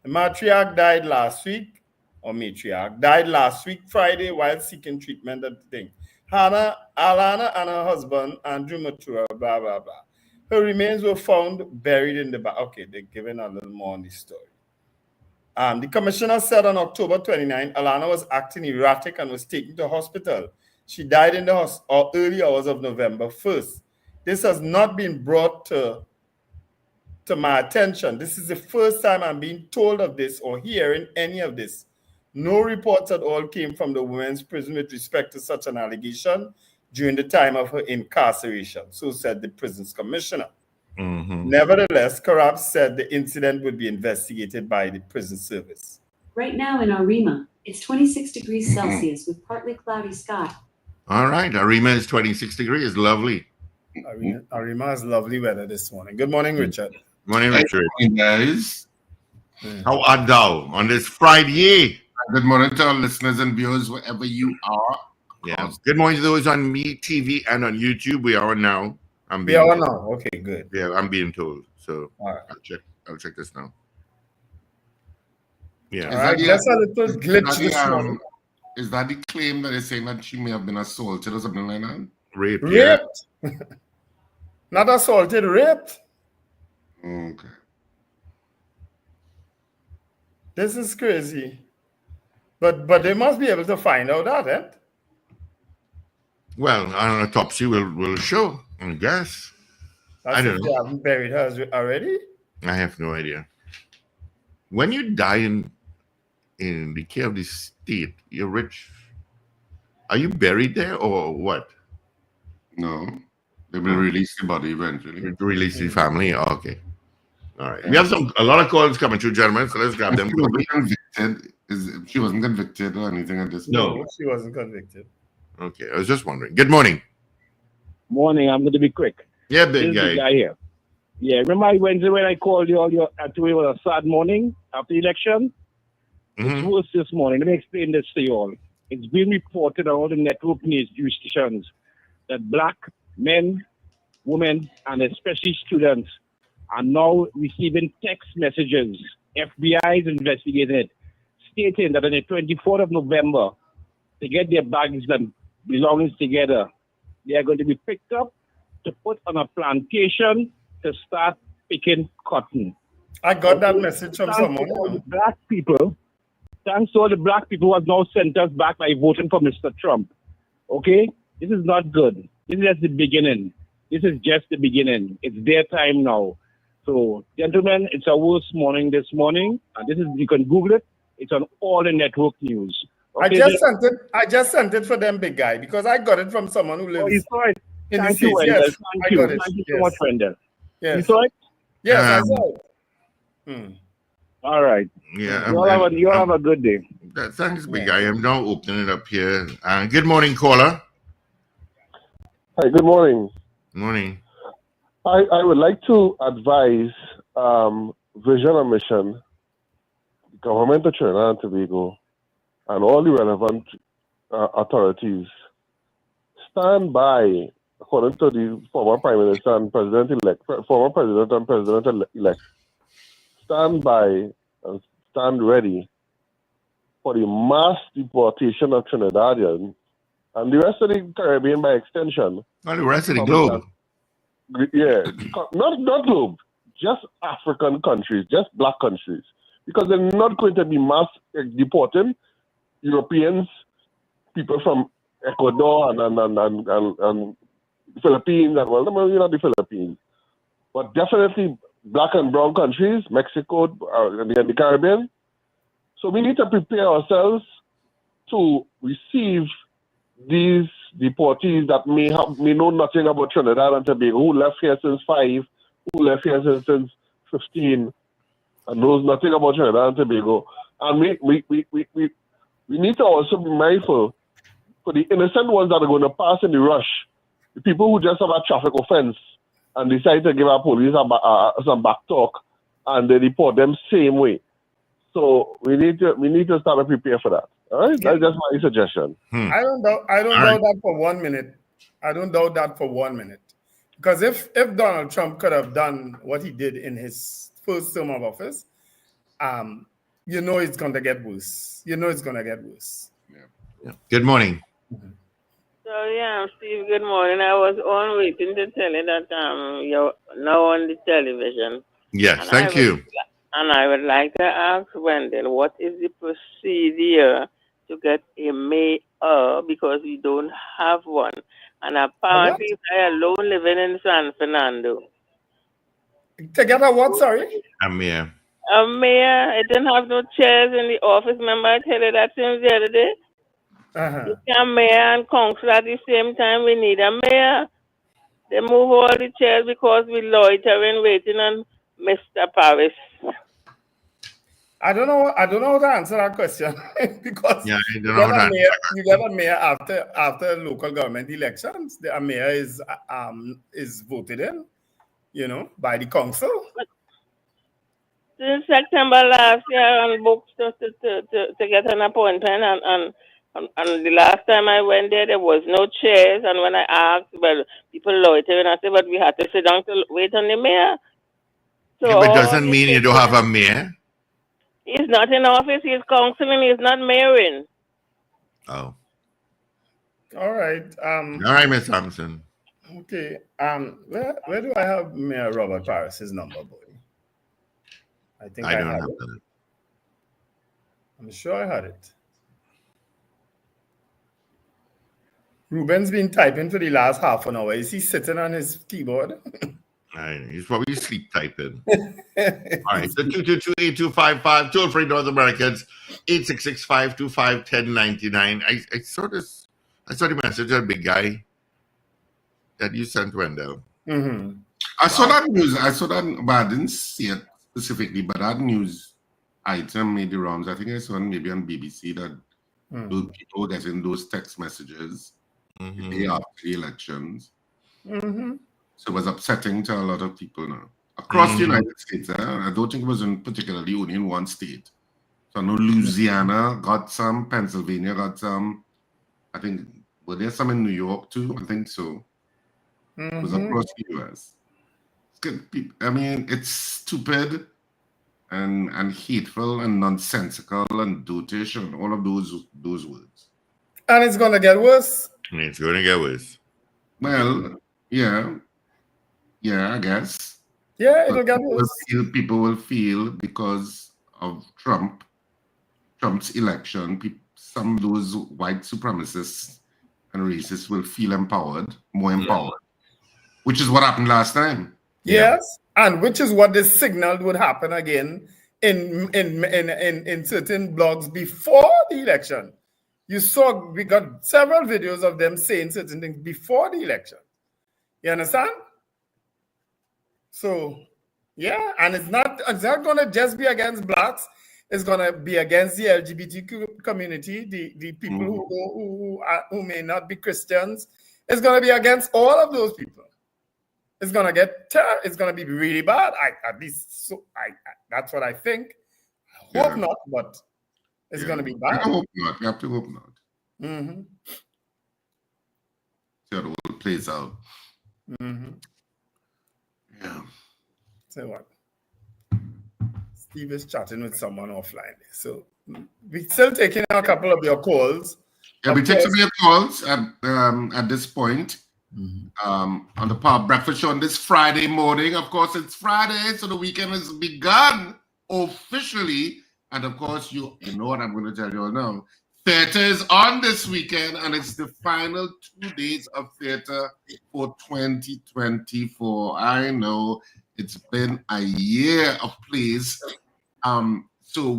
The matriarch died last week, or matriarch, died last week, Friday, while seeking treatment at the thing. Hannah, Alana, and her husband, Andrew Matura, blah, blah, blah. Her remains were found buried in the back. Okay, they're giving a little more on the story. The commissioner said on October 29, Alana was acting erratic and was taken to hospital. She died in the early hours of November 1st. This has not been brought to my attention. This is the first time I'm being told of this or hearing any of this. No reports at all came from the women's prison with respect to such an allegation during the time of her incarceration, so said the prison's commissioner. Mm-hmm. Nevertheless, Karab said the incident would be investigated by the prison service. Right now in Arima, it's 26 degrees Celsius with partly cloudy sky. All right, Arima is 26 degrees. Lovely. Arima has lovely weather this morning. Good morning, Richard. Morning, Richard. Good morning, guys. How art thou on this Friday? Good morning to our listeners and viewers, wherever you are. Yeah. Good morning to those on Me TV and on YouTube. We are on now. We are on now. Okay, good. Yeah, I'm being told. So all right. I'll check this now. Yeah. All right. Just a little glitch this morning. Is that the claim that they're saying that she may have been assaulted or something like that? Raped. Not assaulted, raped. Okay. This is crazy. But they must be able to find out that, eh? Well, an autopsy will show, I guess. I don't know. They haven't buried her already? I have no idea. When you die in the care of the state, you're rich. Are you buried there or what? No. They will release the body eventually. Release the family? Oh, okay. All right. We have a lot of calls coming through, gentlemen, so let's grab them. She wasn't convicted or anything at this point. No, she wasn't convicted. Okay, I was just wondering. Good morning. Morning. I'm going to be quick. Yeah, big guy. Big guy here. Yeah, remember Wednesday when I called you all it was a sad morning after the election? Mm-hmm. It's worse this morning. Let me explain this to you all. It's been reported on all the network news stations that black men, women, and especially students are now receiving text messages. FBI is investigating it, stating that on the 24th of November, to get their bags and belongings together, they are going to be picked up to put on a plantation to start picking cotton. I got that message from someone. Thanks to all the black people who have now sent us back by voting for Mr. Trump. Okay? This is not good. This is just the beginning. This is just the beginning. It's their time now. So, gentlemen, it's a worse morning this morning. And this is, you can Google it. It's on all the network news. Okay, I just sent it for them, big guy, because I got it from someone who lives. Oh, you saw it. In Thank the you, States. Wendell. Yes, Thank you. Thank you so much, Wendell. Yes. You saw it? Yes, I saw it. All right. Yeah. You all have a good day. Thanks, big guy. I'm now opening it up here. Good morning, caller. Hi, good morning. Morning. I would like to advise Vision and Mission, the government of Trinidad and Tobago, and all the relevant authorities stand by, according to the former Prime Minister and President-elect, former President and President-elect, stand by and stand ready for the mass deportation of Trinidadians and the rest of the Caribbean by extension. And the rest of the globe. Yeah, not globe, just African countries, just black countries, because they're not going to be mass deporting Europeans, people from Ecuador and Philippines, and well, not the Philippines, but definitely black and brown countries, Mexico and the Caribbean. So we need to prepare ourselves to receive these deportees that may know nothing about Trinidad and Tobago, who left here since 5, who left here since 15, and knows nothing about Trinidad and Tobago. And we need to also be mindful for the innocent ones that are going to pass in the rush, the people who just have a traffic offense and decide to give our police some back talk, and they deport them same way. So we need to start to prepare for that. All right, that's just my suggestion. I don't doubt that for 1 minute. I don't doubt that for 1 minute, because if Donald Trump could have done what he did in his first term of office, you know it's going to get worse. You know it's going to get worse. Yeah. Good morning. So yeah, Steve. Good morning. I was on waiting to tell you that you're now on the television, Yes, and thank you. I would like to ask Wendell, what is the procedure to get a mayor because we don't have one, and What? apparently I alone living in San Fernando. Together what, sorry? I'm here. Mayor, I didn't have no chairs in the office. Remember I tell you that since the other day? Uh-huh. You can't mayor and council at the same time. We need a mayor. They move all the chairs because we loitering waiting on Mr. Paris. I don't know how to answer that question because Yeah, I you don't get know a that. mayor, you get a mayor after local government elections. A mayor is voted in, by the council. Since September last year, on books to get an appointment, and the last time I went there was no chairs. And when I asked, well, people loitering, I said, but we had to sit down to wait on the mayor. So Yeah, but all doesn't the mean you don't have a mayor. he's not in office. He's councilman. He's not mayoring. Oh. All right. All right, Miss Thompson. Okay. Where do I have Mayor Robert Paris's number, boy? I think I don't had have it. that. I'm sure I had it. Ruben's been typing for the last half an hour. Is he sitting on his keyboard? He's probably sleep typing. All right, so 222-8255, toll-free North Americans, 866-525-1099. I saw the message of the big guy that you sent, Wendell. Mm-hmm. I saw that news. I saw that, but I didn't see it specifically. But that news item made the rounds. I think I saw it maybe on BBC that those people getting those text messages the day after the elections. Mm-hmm. So it was upsetting to a lot of people now across the United States. I don't think it was particularly only in one state. So I know Louisiana got some, Pennsylvania got some. I think were there some in New York too? I think so. It was across the US. It's good. I mean, it's stupid and hateful and nonsensical and dotish and all of those words. And it's gonna get worse. It's going to get worse. Well, yeah, I guess. Yeah, it'll get worse. People will feel because of Trump's election, some of those white supremacists and racists will feel more empowered, which is what happened last time. Yes, and which is what they signaled would happen again in certain blogs before the election. You saw we got several videos of them saying certain things before the election. You understand? So yeah, and it's not going to just be against blacks. It's going to be against the LGBT community, the people who may not be Christians. It's going to be against all of those people. It's going to it's going to be really bad. That's what I think. I hope not, but it's going to be bad. I hope not. You have to hope not. Mm-hmm. See how the world plays out. Mm-hmm. Yeah. So what? Steve is chatting with someone offline. So we're still taking a couple of your calls. Yeah, we take some of your calls at this point. On the Power Breakfast Show on this Friday morning. Of course, it's Friday, so the weekend has begun officially. And of course, you know what I'm going to tell you all now. Theater is on this weekend, and it's the final 2 days of theater for 2024. I know it's been a year of plays. So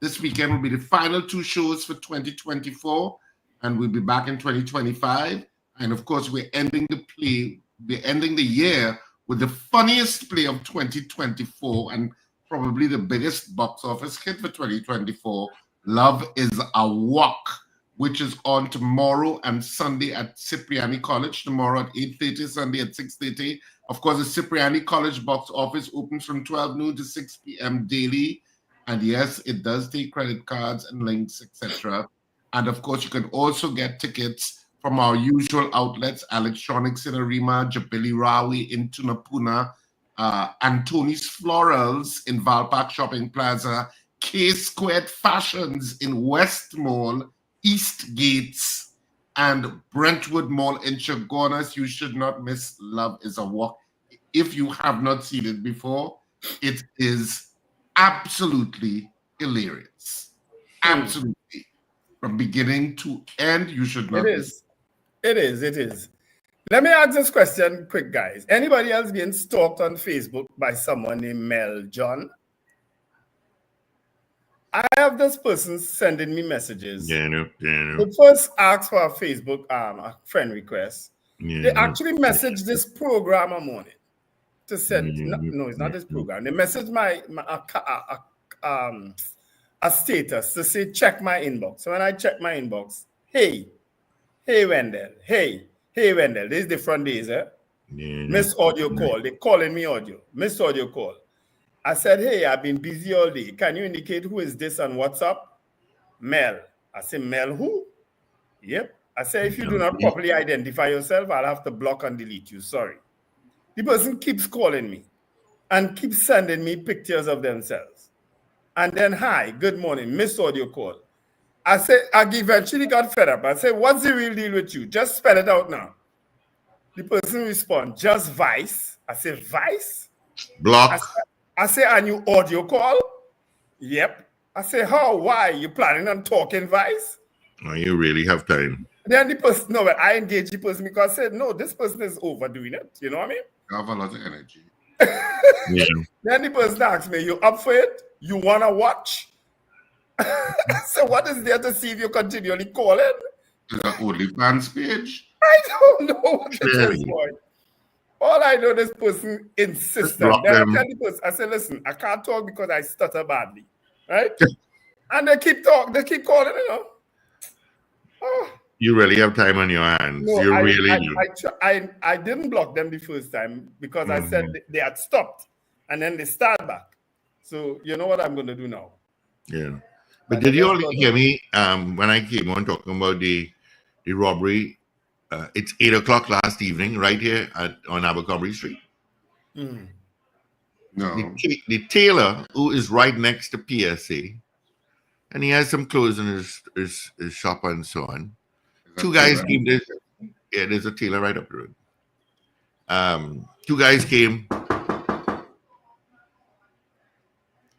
this weekend will be the final 2 shows for 2024, and we'll be back in 2025. And of course, we're ending the year with the funniest play of 2024 and probably the biggest box office hit for 2024, Love is a Walk, which is on tomorrow and Sunday at Cipriani College. Tomorrow at 8:30, Sunday at 6:30. Of course, the Cipriani College box office opens from 12 noon to 6 p.m. daily. And yes, it does take credit cards and links, etc. And of course, you can also get tickets from our usual outlets, Electronics in Arima, Jabili Rawi in Tunapuna, Antoni's Florals in Valpark Shopping Plaza, K-squared fashions in West Mall, East Gates, and Brentwood Mall in Chaguanas. You should not miss Love is a Walk. If you have not seen it before, it is absolutely hilarious. Absolutely. From beginning to end, you should not miss it. It is. Let me ask this question quick, guys. Anybody else being stalked on Facebook by someone named Mel John? I have this person sending me messages. Yeah, no. They first asked for a Facebook a friend request. They actually messaged this program a morning to send. No, it's not this program. They messaged a status to say check my inbox. So when I check my inbox, hey Wendell, hey Wendell, these different days, Miss audio call. They calling me audio. Miss audio call. I said, hey, I've been busy all day. Can you indicate who is this on WhatsApp? Mel. I said, Mel who? Yep. I said, if you do not properly identify yourself, I'll have to block and delete you. Sorry. The person keeps calling me and keeps sending me pictures of themselves. And then, hi, good morning, Miss audio call. I said, I eventually got fed up. I said, what's the real deal with you? Just spell it out now. The person responds, just Vice. I said, Vice? Block. I say, and you audio call? Yep. I say, how? Why? You planning on talking Vice? Oh, you really have time. Then the person, no, but I engage the person because I said, no, this person is overdoing it. You know what I mean? You have a lot of energy. Yeah. Then the person asks me, you up for it? You want to watch? So what is there to see if you continually calling? Is that OnlyFans page? I don't know what it is, boy. All I know, this person insisted. Then I tell the person, I said, listen, I can't talk because I stutter badly. Right? And they keep talking, they keep calling, you know. Oh. You really have time on your hands. No, you really do. I didn't block them the first time because I said they had stopped and then they start back. So you know what I'm going to do now. Yeah. But did you all hear me when I came on talking about the robbery? It's 8 o'clock last evening, right here on Abercrombie Street. No. The tailor who is right next to PSA, and he has some clothes in his shop and so on. Two guys came. There's a tailor right up the road. Two guys came.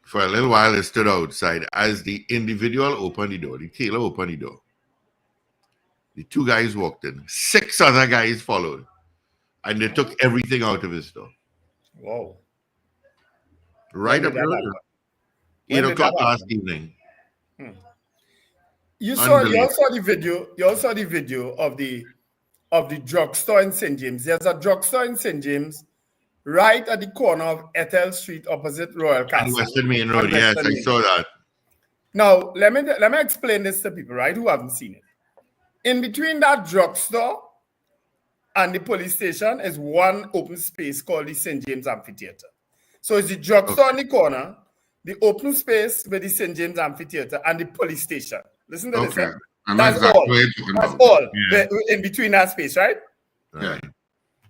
For a little while, they stood outside. As the individual opened the door, the tailor opened the door. The two guys walked in. 6 other guys followed. And they took everything out of his store. Wow. Right up the road. 8 o'clock last evening. You saw the video of the drugstore in St. James. There's a drugstore in St. James right at the corner of Ethel Street opposite Royal Castle. And Western Main Road, yes, I saw that. Now, let me explain this to people, right, who haven't seen it. In between that drugstore and the police station is one open space called the St. James Amphitheater. So it's the drugstore in the corner, the open space with the St. James Amphitheater, and the police station. Listen to this. That's all. Yeah. In between that space, right? Yeah.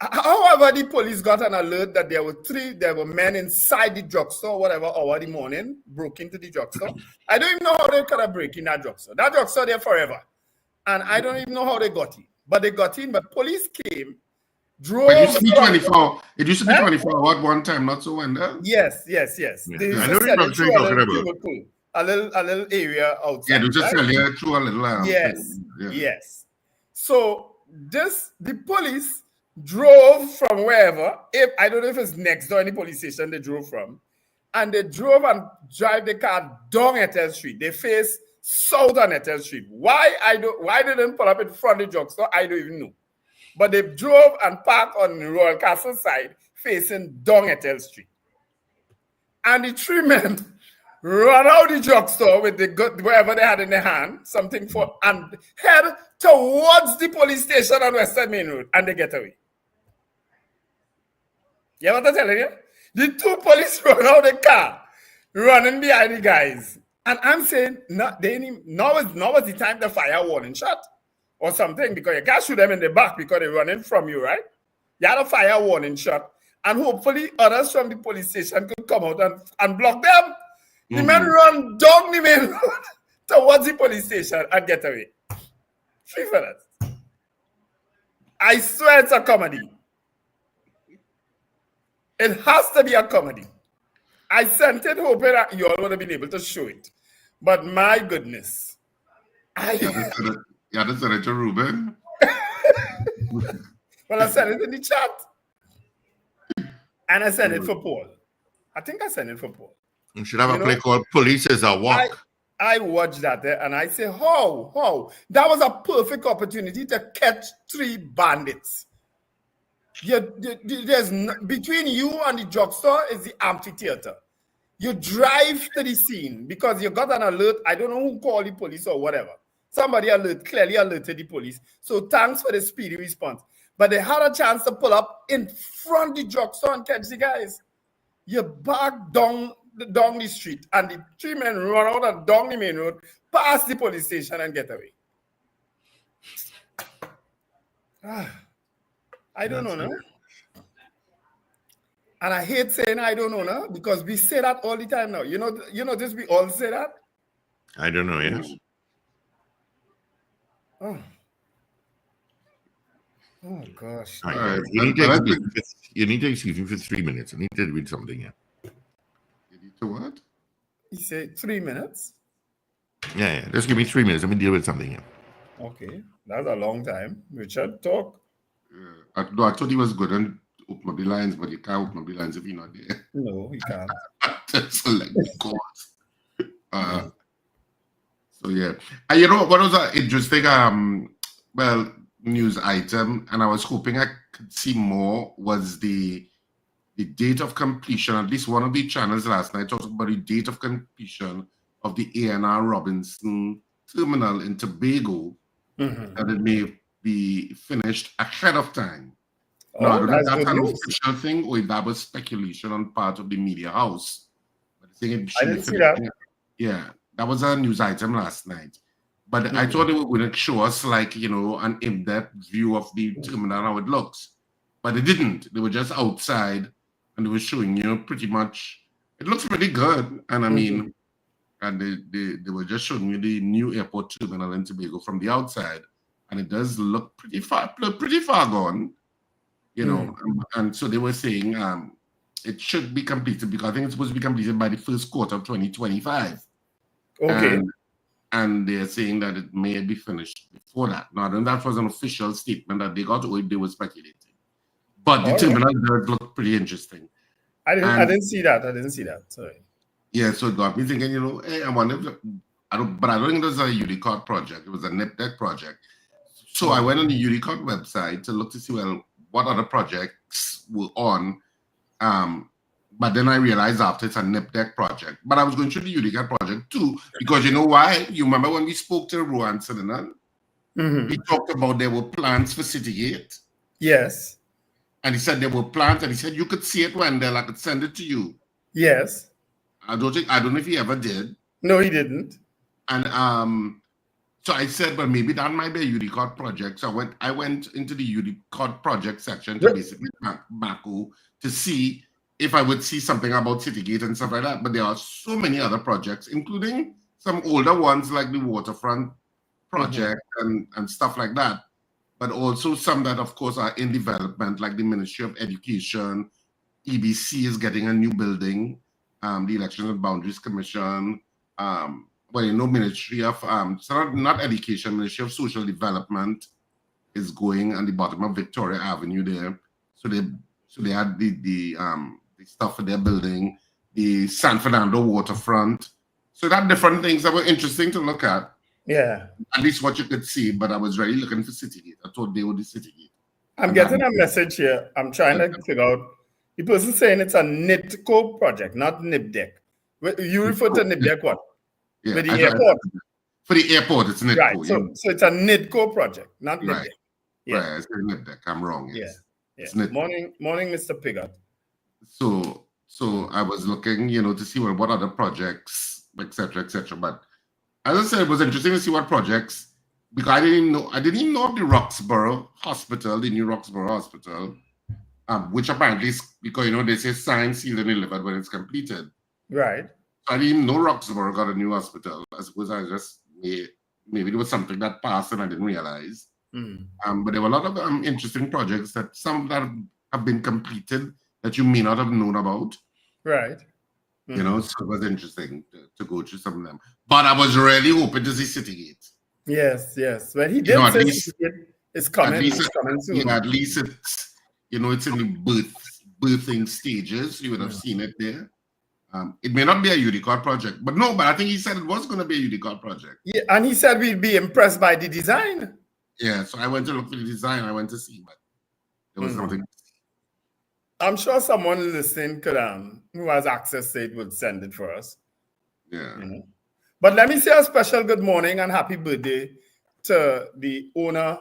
However, the police got an alert that there were men inside the drugstore, whatever hour of the morning, broke into the drugstore. I don't even know how they could have break in that drugstore. That drugstore there forever. And I don't even know how they got in. But they got in, but police came, drove. But it used to be 24. It used to be 24 hours at one time, not so Wendell. Yes. Yeah. They used to sell it through a little area outside. Yeah, they just sell it through a little Yes. So the police drove from wherever, I don't know if it's next door any police station they drove from, and they drove and drive the car down Ethel Street. They face south on Ethel Street. Why they didn't pull up in front of the drugstore, I don't even know. But they drove and parked on the Royal Castle side, facing down Ethel Street. And the three men run out the drugstore with whatever they had in their hand, and head towards the police station on Western Main Road, and they get away. You know what I'm telling you? The two police run out the car, running behind the guys. And I'm saying, now was the time to fire a warning shot or something, because you can't shoot them in the back because they're running from you, right? You had to fire a warning shot, and hopefully others from the police station could come out and block them. The man run down the main road towards the police station and get away. 3 minutes. I swear it's a comedy. It has to be a comedy. I sent it hoping that you all would have been able to show it. But my goodness. Yeah, that's it to Ruben. Well, I sent it in the chat. And I sent it for Paul. I think I sent it for Paul. You should have a play called Police is a Walk. I watched that there and I say, how? That was a perfect opportunity to catch 3 bandits. Between you and the drugstore is the amphitheater. You drive to the scene because you got an alert. I don't know who called the police or whatever. Somebody clearly alerted the police. So thanks for the speedy response. But they had a chance to pull up in front of the drugstore and catch the guys. You back down the street and the 3 men run out and down the main road, past the police station and get away. I don't know now. And I hate saying I don't know now because we say that all the time now. You know this, we all say that. I don't know, yes. Oh gosh. Right. You need to excuse me for 3 minutes. I need to read something here. You need to what? He said 3 minutes. Yeah. Just give me 3 minutes. Let me deal with something here. Okay. That's a long time. Richard, talk. I thought he was good and open up the lines, but you can't open up the lines if you're not there. No, he can't. That's like God. So yeah. And you know what was an interesting news item, and I was hoping I could see more, was the date of completion. At least one of the channels last night talked about the date of completion of the A&R Robinson terminal in Tobago, and it may be finished ahead of time. No, I don't know if that's an official thing or if that was speculation on part of the media house. But I think I didn't see that. Yeah, that was a news item last night. But I thought they were going to show us, like, an in-depth view of the terminal, how it looks. But they didn't. They were just outside, and they were showing, pretty much, it looks pretty good. And I mean, and they were just showing you the new airport terminal in Tobago from the outside. And it does look pretty far gone, And so they were saying it should be completed, because I think it's supposed to be completed by the first quarter of 2025. Okay. And they're saying that it may be finished before that. Now, then that was an official statement that they got, or they were speculating. But the terminal does look pretty interesting. I didn't see that. Sorry. Yeah, so it got me thinking, hey, I wonder if I don't think it was a Unicode project. It was a NIPDEC project. So I went on the Unicode website to look to see, what other projects were on. But then I realized after it's a NIPDEC project. But I was going through the Unicode project too, because you know why? You remember when we spoke to Rowan Sidenan? He talked about there were plans for Citygate. Yes. And he said there were plans, and he said you could see it, Wendell. I could send it to you. Yes. I don't know if he ever did. No, he didn't. And so I said, well, maybe that might be a Unicode project. So I went into the Unicode project section to basically Baku to see if I would see something about Citygate and stuff like that. But there are so many other projects, including some older ones like the Waterfront project and stuff like that. But also some that, of course, are in development, like the Ministry of Education. EBC is getting a new building. The Elections and Boundaries Commission. Ministry of, so not education, Ministry of Social Development is going on the bottom of Victoria Avenue there. So they had the stuff for their building, the San Fernando waterfront. So that different things that were interesting to look at. Yeah. At least what you could see, but I was really looking for Citygate. I thought they were the Citygate. I'm getting a message here. I'm trying to figure out. The person saying it's a NITCO project, not NIPDEC. You refer to NIPDEC what? Yeah, for the airport. For the airport, it's NITCO. Right. So it's a NITCO project, not NIPDEC. Right. Yeah. Right. It's NIPDEC. I'm wrong. Yes. Yeah. Morning, Mr. Piggott. So I was looking, to see what other projects, etc. But as I said, it was interesting to see what projects, because I didn't even know of the Roxborough Hospital, the new Roxborough Hospital, which apparently is, because they say signed, sealed, and delivered when it's completed. Right. I didn't even know Roxborough got a new hospital. I suppose I just maybe there was something that passed and I didn't realize. But there were a lot of interesting projects that some that have been completed that you may not have known about. Right. You know, so it was interesting to go through some of them. But I was really hoping to see Citygate. Yes, yes. When he did at say least, it's coming, at least it's coming soon. Yeah, at least it's, you know, it's in the birthing stages. You would have seen it there. It may not be a UDCOT project, but I think he said it was going to be a UDCOT project. Yeah, and he said we'd be impressed by the design. Yeah, so I went to look for the design. I went to see, but there was nothing. I'm sure someone listening could who has access to it would send it for us. Yeah. But let me say a special good morning and happy birthday to the owner,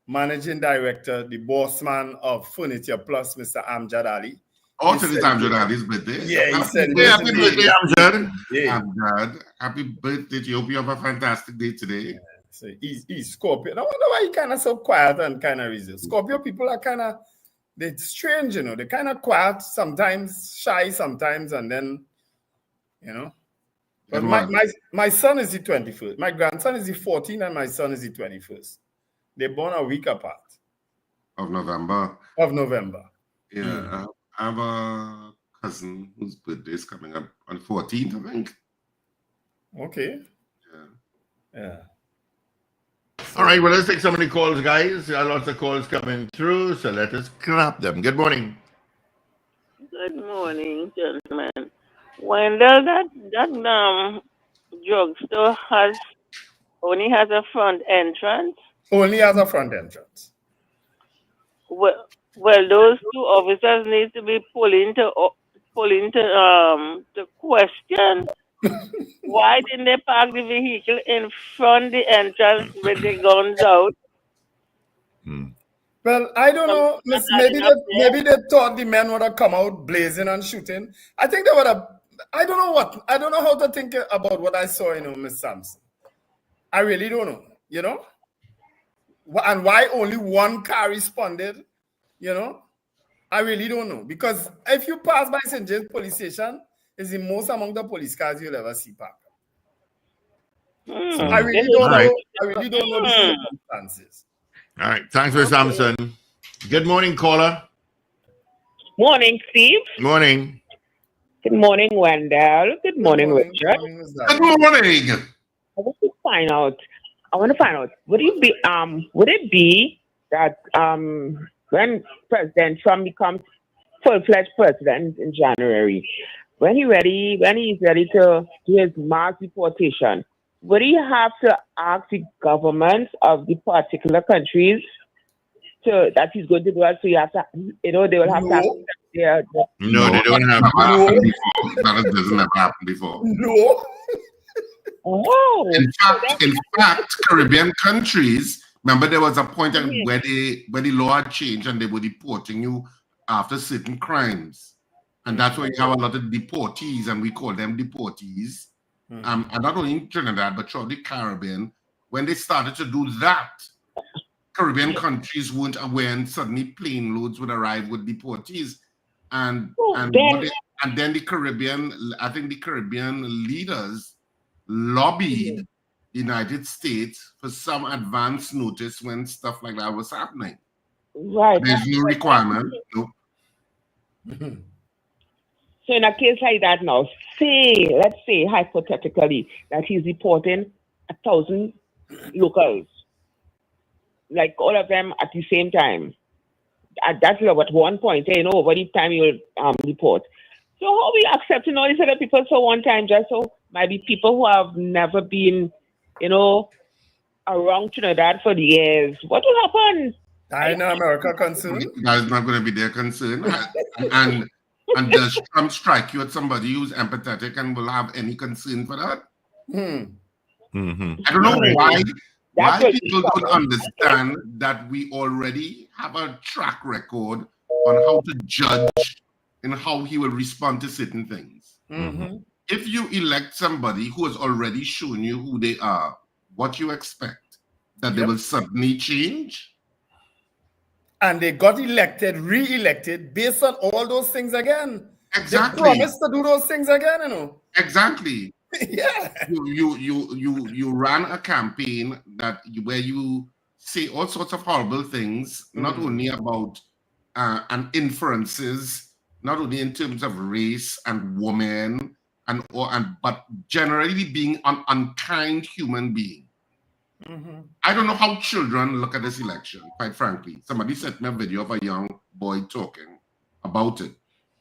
managing director, the boss man of Furniture Plus, Mr. Amjad Ali. Oh, to this Amjad Ali's birthday. Yeah, he said happy birthday, Amjad. Yeah. Amjad, happy birthday to you. Hope you have a fantastic day today. Yeah. So he's Scorpio. I wonder why he kind of so quiet and kind of reserved. Scorpio people are kind of, they're strange, you know. They're kind of quiet, sometimes shy, sometimes, and then, you know. But my son is the 21st. My grandson is the 14th, and my son is the 21st. They're born a week apart. Of November. Yeah. I have a cousin whose birthday is coming up on 14th, I think. Okay. Yeah. All right, well, let's take some of the calls, guys. There are lots of calls coming through, so let us grab them. Good morning. Good morning, gentlemen. Wendell, that drugstore only has a front entrance. Only has a front entrance. Well, those two officers need to be pulled into the question. Why didn't they park the vehicle in front of the entrance with the guns out? Well, I don't know. Maybe they thought the men would have come out blazing and shooting. I think they would have. I don't know what. I don't know how to think about what I saw, Miss Sampson. I really don't know, And why only one car responded, I really don't know. Because if you pass by St. James Police Station, it's the most among the police cars you'll ever see parked. So I really don't know. I really don't know the circumstances. All right. Thanks, Mr. Sampson. Good morning, caller. Morning, Steve. Morning. Good morning, Wendell. Good morning, Richard. Good morning. I want to find out. Would it be that when President Trump becomes full-fledged president in January, when he's ready to do his mass deportation, would he have to ask the governments of the particular countries that he's going to do it? So you have to, they will have to accept their. No, they don't have to. That doesn't have happened before. No. Oh. In fact, Caribbean countries, remember there was a point where the law had changed and they were deporting you after certain crimes. And that's why you have a lot of deportees, and we call them deportees. And not only in Trinidad, but throughout the Caribbean, when they started to do that, Caribbean countries weren't aware, and suddenly plane loads would arrive with deportees. And then the Caribbean, I think the Caribbean leaders lobbied the United States for some advance notice when stuff like that was happening. Right. There's no requirement. No. So in a case like that now, let's say hypothetically that he's deporting 1,000 locals, like all of them at the same time. That's at one point, over the time you will deport. So how we accepting all these other people for one time, just so maybe people who have never been, around Trinidad for the years? What will happen? I know America concern. That's not going to be their concern. And does Trump strike you at somebody who's empathetic and will have any concern for that? I don't know why people don't understand that we already have a track record on how to judge and how he will respond to certain things. If you elect somebody who has already shown you who they are, what you expect? That they will suddenly change? And they got elected, re-elected, based on all those things again. Exactly. They promised to do those things again, you know. Exactly. Yeah. You ran a campaign where you say all sorts of horrible things, not only about and inferences, not only in terms of race and women but generally being an unkind human being. I don't know how children look at this election, quite frankly. Somebody sent me a video of a young boy talking about it.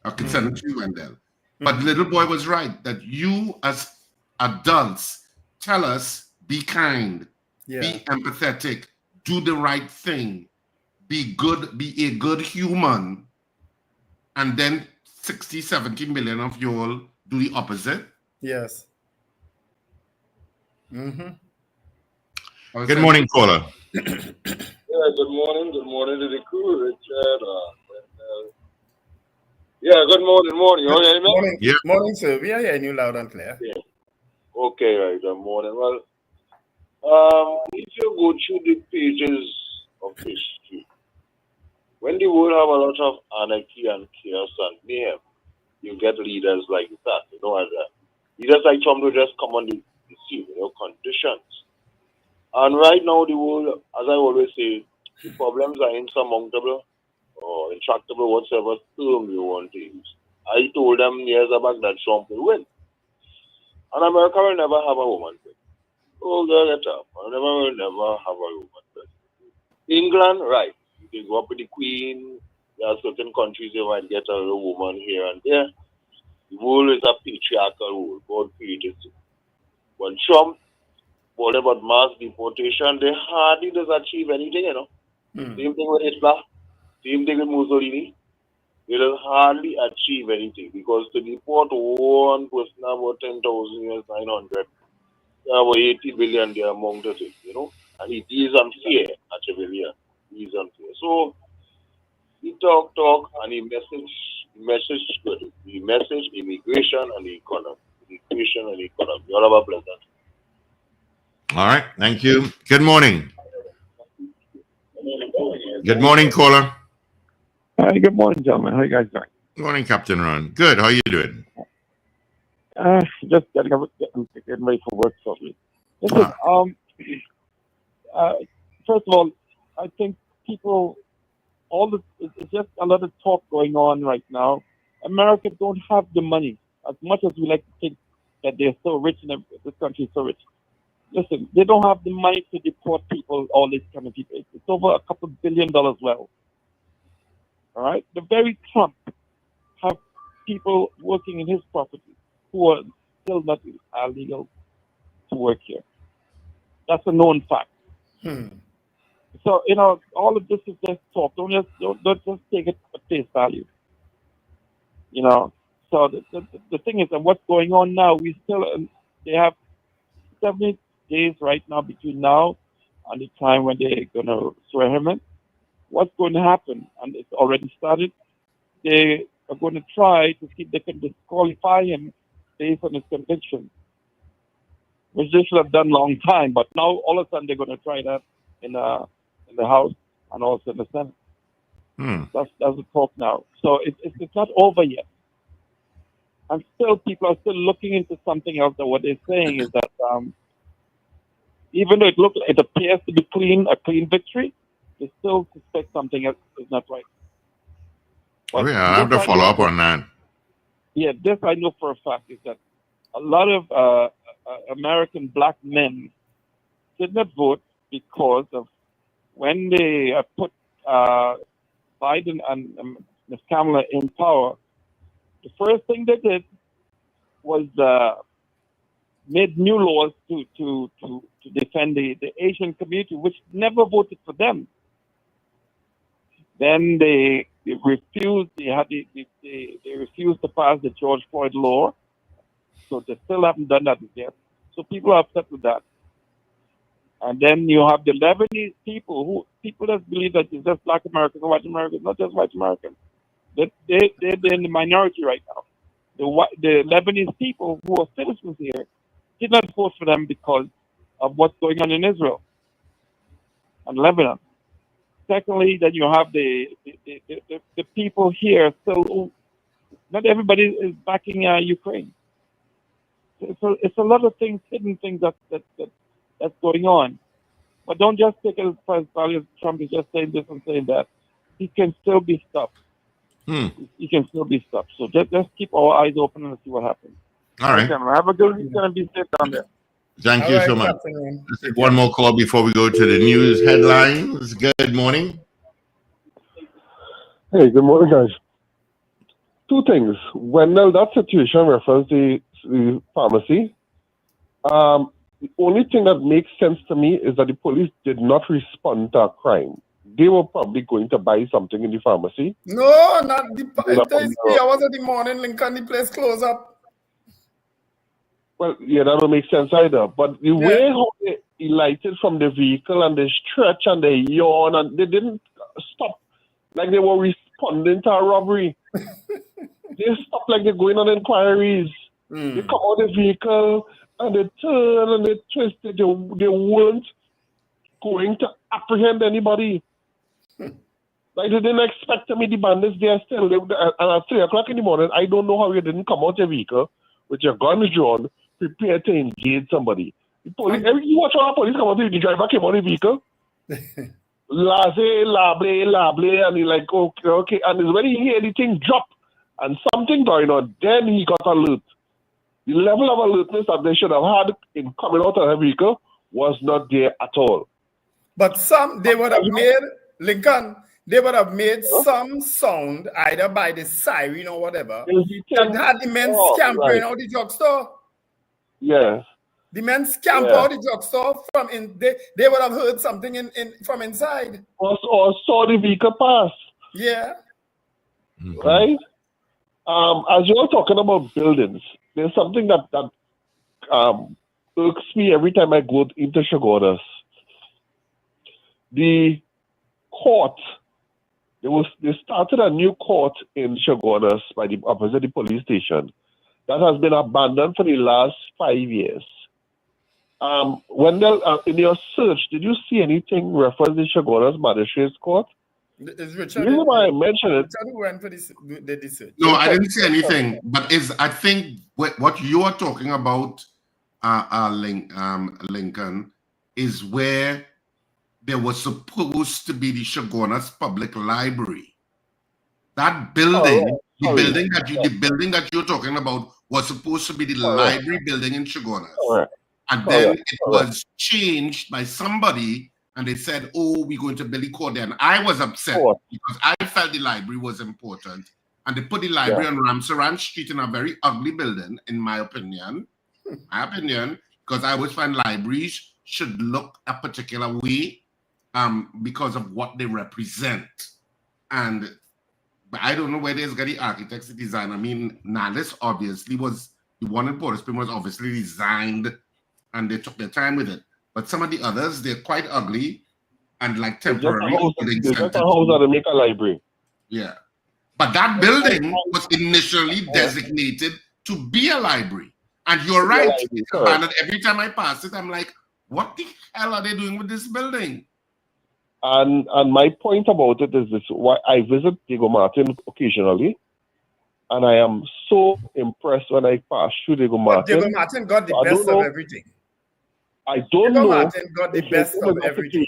I can send it to you, Wendell. But the little boy was right that you as adults tell us, be kind, be empathetic, do the right thing, be good, be a good human, and then 60, 70 million of you all do the opposite. Yes. Good morning, caller. Yeah, good morning. Good morning to the crew, Richard. Yeah, good morning. You hear me? Morning. Yeah. Morning, sir. We are hearing you loud and clear. Yeah. Okay, right. Good morning. Well, if you go through the pages of history, when the world have a lot of anarchy and chaos and mayhem, you get leaders like that. You know, and leaders like Trump will just come on the scene, conditions. And right now, the world, as I always say, the problems are insurmountable or intractable, whatever term you want to use. I told them years back that Trump will win. And America will never have a woman president. Oh, get up. Will never have a woman president. England, right. You can go up with the Queen. There are certain countries you might get a little woman here and there. The world is a patriarchal world. God created it. But Trump, what about mass deportation? They hardly does achieve anything, Same thing with Hitler. Same thing with Mussolini. They will hardly achieve anything because to deport one person about 10,000 US 900, about 80 billion they among the things, and it is unfair, actually. It is unfair. So he talk, and he message good. He message immigration and the economy. Immigration and economy. You all have a pleasant. All right. Thank you. Good morning. Good morning, caller. Hi, good morning, gentlemen. How you guys doing? Good morning, Captain Ron. Good. How are you doing? Just getting ready for work shortly. Listen, first of all, I think people, it's just a lot of talk going on right now. America don't have the money, as much as we like to think that they're so rich and this country is so rich. Listen, they don't have the money to deport people, all these kind of people. It's over a couple $2 billion well. All right? The very Trump have people working in his property who are still not legal to work here. That's a known fact. So, all of this is just talk. Don't just take it at face value. So the thing is, and what's going on now, they have 70 days right now between now and the time when they're going to swear him in. What's going to happen, and it's already started, they are going to try to see if they can disqualify him based on his conviction, which they should have done a long time, but now all of a sudden they're going to try that in the House and also in the Senate. That's the talk now. So it's not over yet. And still, people are still looking into something else. And what they're saying is that even though it appears to be a clean victory, they still suspect something else is not right. But I have to follow up on that. Yeah, this I know for a fact is that a lot of American black men did not vote because of when they put Biden and Ms. Kamala in power. The first thing they did was made new laws to defend the Asian community, which never voted for them. Then they refused. They refused to pass the George Floyd law, so they still haven't done that yet. So people are upset with that. And then you have the Lebanese people that believe that it's just black Americans and white Americans, not just white Americans. They're in the minority right now. The Lebanese people who are citizens here did not vote for them because of what's going on in Israel and Lebanon. Secondly, then you have the people here still Not everybody is backing Ukraine. It's a lot of things, hidden things that's going on. But don't just take it as value. Trump is just saying this and saying that. He can still be stopped. He can still be stopped. So just keep our eyes open and see what happens. All right. Have a good weekend and be safe down there. Thank you so much. Let's take one more call before we go to the news headlines. Good morning. Hey, good morning, guys. Two things. Wendell, that situation refers to the pharmacy. The only thing that makes sense to me is that the police did not respond to a crime. They were probably going to buy something in the pharmacy. No, not the 3 hours of the morning, Lincoln, the place closed up. Well, yeah, that don't make sense either. But the way how they alighted from the vehicle and they stretch and they yawn and they didn't stop like they were responding to a robbery. They stopped like they're going on inquiries. They come out of the vehicle and they turn and they twist. They weren't going to apprehend anybody. Like they didn't expect to meet the bandits there still. And at 3 o'clock in the morning, I don't know how you didn't come out of your vehicle with your guns drawn, prepared to engage somebody. The police, you watch all the police come out, the driver came out of the vehicle. Lable, and he's like, okay. And it's when he hear the thing drop and something going on, then he got alert. The level of alertness that they should have had in coming out of the vehicle was not there at all. But they would have made, Lincoln, they would have made some sound either by the siren or whatever that had the men scampering out the drugstore. Yes. The men scamper out the drugstore from in. They would have heard something in from inside. Or saw the vehicle pass. Yeah. Right. As you're talking about buildings, there's something that irks me every time I go into Chaguanas. The court. They started a new court in Chaguanas by the opposite the police station that has been abandoned for the last 5 years. Wendell, in your search, did you see anything referring to Chaguanas Magistrates Court? Is Richard? The reason why I mentioned it. Richard went for the search. No, I didn't see anything. But I think what you are talking about, Lincoln, is where there was supposed to be the Chaguanas Public Library. That building, the building that you're talking about, was supposed to be the library building in Chaguanas. And then it was changed by somebody, and they said, "Oh, we're going to build a court there." And I was upset because I felt the library was important, and they put the library on Ramsaran Street in a very ugly building, in my opinion. Because I always find libraries should look a particular way, because of what they represent. But I don't know where there's got the architects, the design. I mean, Nallis obviously was the one in Port of Spain was obviously designed, and they took their time with it. But some of the others, they're quite ugly and like temporary. They just a house that make a library. Yeah. But that building was initially designated to be a library. And you're right. And every time I pass it, I'm like, what the hell are they doing with this building? And my point about it is this: why I visit Diego Martin occasionally, and I am so impressed when I pass through Diego Martin. Diego Martin got the best of everything. I don't know. Martin got the best of everything.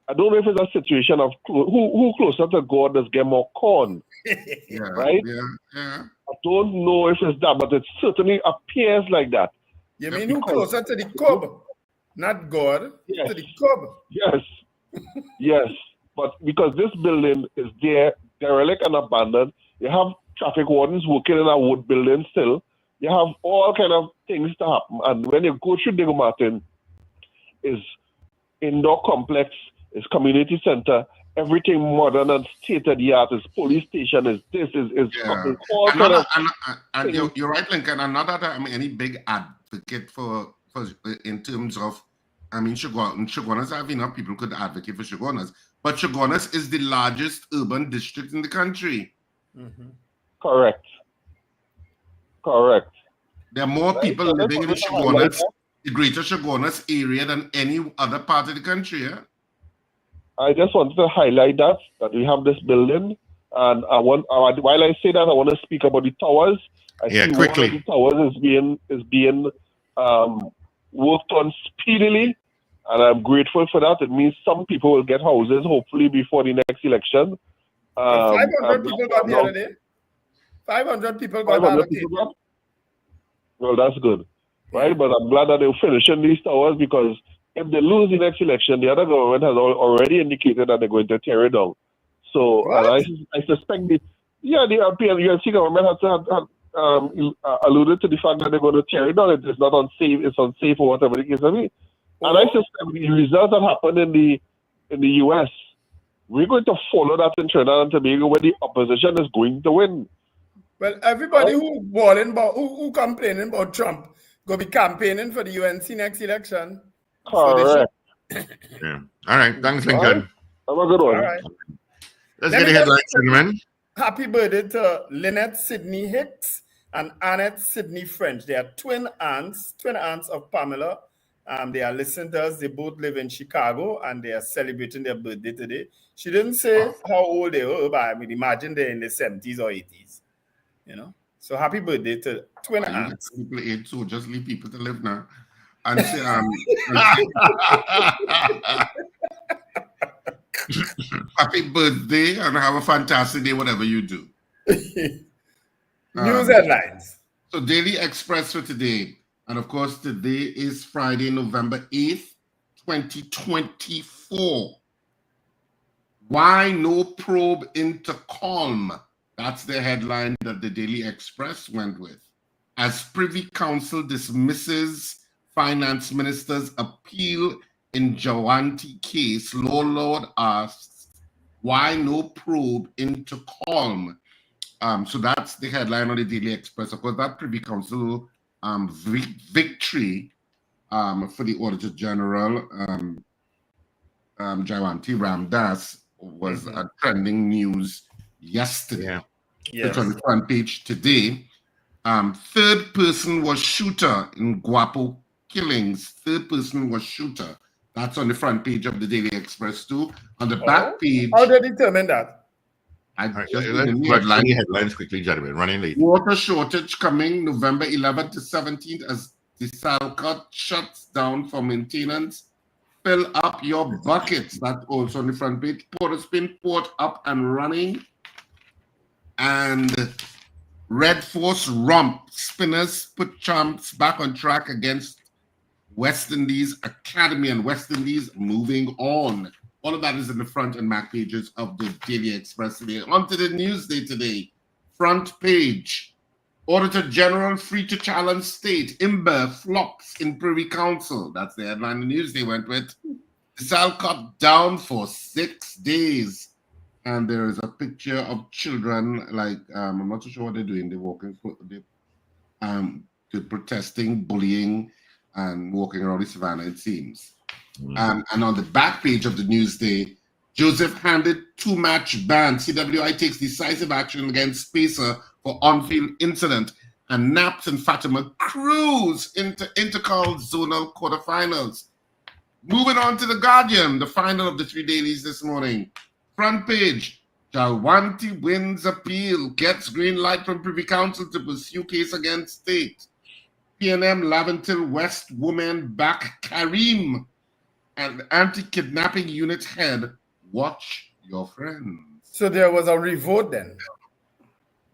I don't know if it's a situation of who closer to God does get more corn, right? Yeah. I don't know if it's that, but it certainly appears like that. You mean who closer to the cub, not God, to the cub? Yes, but because this building is there, derelict and abandoned, you have traffic wardens working in a wood building still. You have all kind of things to happen. And when you go through Diego Martin, is indoor complex, is community center, everything modern and state of the art, is police station, is this, is all kind of. And you're right, Lincoln. I'm not that I'm any big advocate for in terms of. I mean, Chaguanas have enough people could advocate for Chaguanas, but Chaguanas is the largest urban district in the country. Correct. There are more people living in Chaguanas, the greater Chaguanas area, than any other part of the country. Yeah? I just wanted to highlight that we have this building, And while I say that, I want to speak about the towers. I see quickly. one of the towers is being worked on speedily, and I'm grateful for that. It means some people will get houses hopefully before the next election. 500 people got the other day. 500 people got 500 people got? Well, that's good, right? But I'm glad that they're finishing these towers, because if they lose the next election, the other government has already indicated that they're going to tear it down. So, and I suspect the European UNC government has alluded to the fact that they're going to tear it down. It's not unsafe. It's unsafe or whatever the case may be. And I suspect the results that happened in the US, we're going to follow that in Trinidad and Tobago, where the opposition is going to win. Well, everybody who complaining about Trump go be campaigning for the UNC next election. Correct. Yeah. All right. Thanks, Lincoln. Have a good one. All right. Let's get the headlines, gentlemen. Happy birthday to Lynette Sidney Hicks and Annette Sidney French. They are twin aunts of Pamela. They are listening to us. They both live in Chicago, and they are celebrating their birthday today. She didn't say how old they were, but I mean, imagine they're in the 70s or 80s. You know, so happy birthday to twin aunts. People age, so just leave people to live now. And say, happy birthday and have a fantastic day, whatever you do. News headlines. So, Daily Express for today. And of course, today is Friday, November 8th, 2024. Why no probe into calm? That's the headline that the Daily Express went with. As Privy Council dismisses Finance Minister's appeal in Jawanti case, Law Lord asks, why no probe into calm? So that's the headline on the Daily Express. Of course, that Privy Council victory for the Auditor General, Jawanti Ramdas, was a trending news yesterday. Yeah. Yes. It's on the front page today. Third person was shooter in Guapo killings. Third person was shooter. That's on the front page of the Daily Express too. On the back page. How do they determine that? Let's run the headlines quickly, gentlemen. Running late. Water shortage coming November 11th to 17th as the Salcott shuts down for maintenance. Fill up your buckets. That's also on the front page. Port of Spain port up and running. And Red Force romp. Spinners put champs back on track against West Indies Academy, and West Indies moving on. All of that is in the front and back pages of the Daily Express today. On to the Newsday today. Front page. Auditor General free to challenge state. Imber flops in Privy Council. That's the headline the Newsday went with. Salcott down for 6 days. And there is a picture of children, like, I'm not so sure what they're doing. They're walking, they're protesting, bullying, and walking around the savannah, it seems. And on the back page of the Newsday, Joseph handed 2-match ban. CWI takes decisive action against Spacer for on-field incident. And Naps and Fatima cruise into Intercal zonal quarterfinals. Moving on to the Guardian, the final of the 3 dailies this morning. Front page, Jalwanti wins appeal, gets green light from Privy Council to pursue case against state. PNM Laventil West woman back Karim. And anti-kidnapping unit head, watch your friends. So there was a revote then?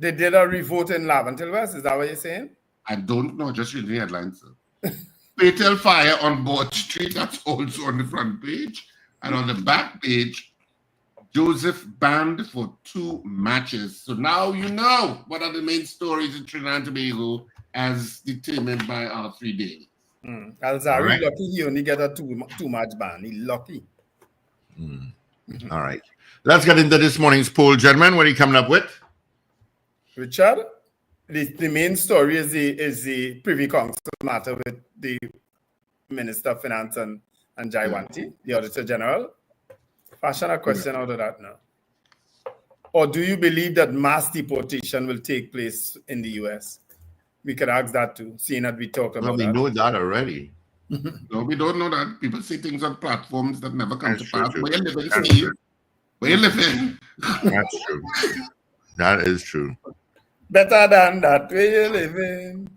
They did a revote in Laventil West, is that what you're saying? I don't know, just reading the headlines. Fatal fire on Board Street, that's also on the front page. And on the back page, Joseph banned for 2 matches. So now you know what are the main stories in Trinidad and Tobago as determined by our 3 days. Alzari lucky he only get a 2-match ban. He lucky. All right. Let's get into this morning's poll, gentlemen. What are you coming up with? Richard, the main story is the Privy Council matter with the Minister of Finance and Jaiwanti, the Auditor General. Fashion a question out of that now. Or do you believe that mass deportation will take place in the US? We could ask that too, seeing that we talked about that. We know that already. No, we don't know that. People say things on platforms that never come to pass. We're living, Steve. Where you living? That's true. That is true. Better than that, where you living?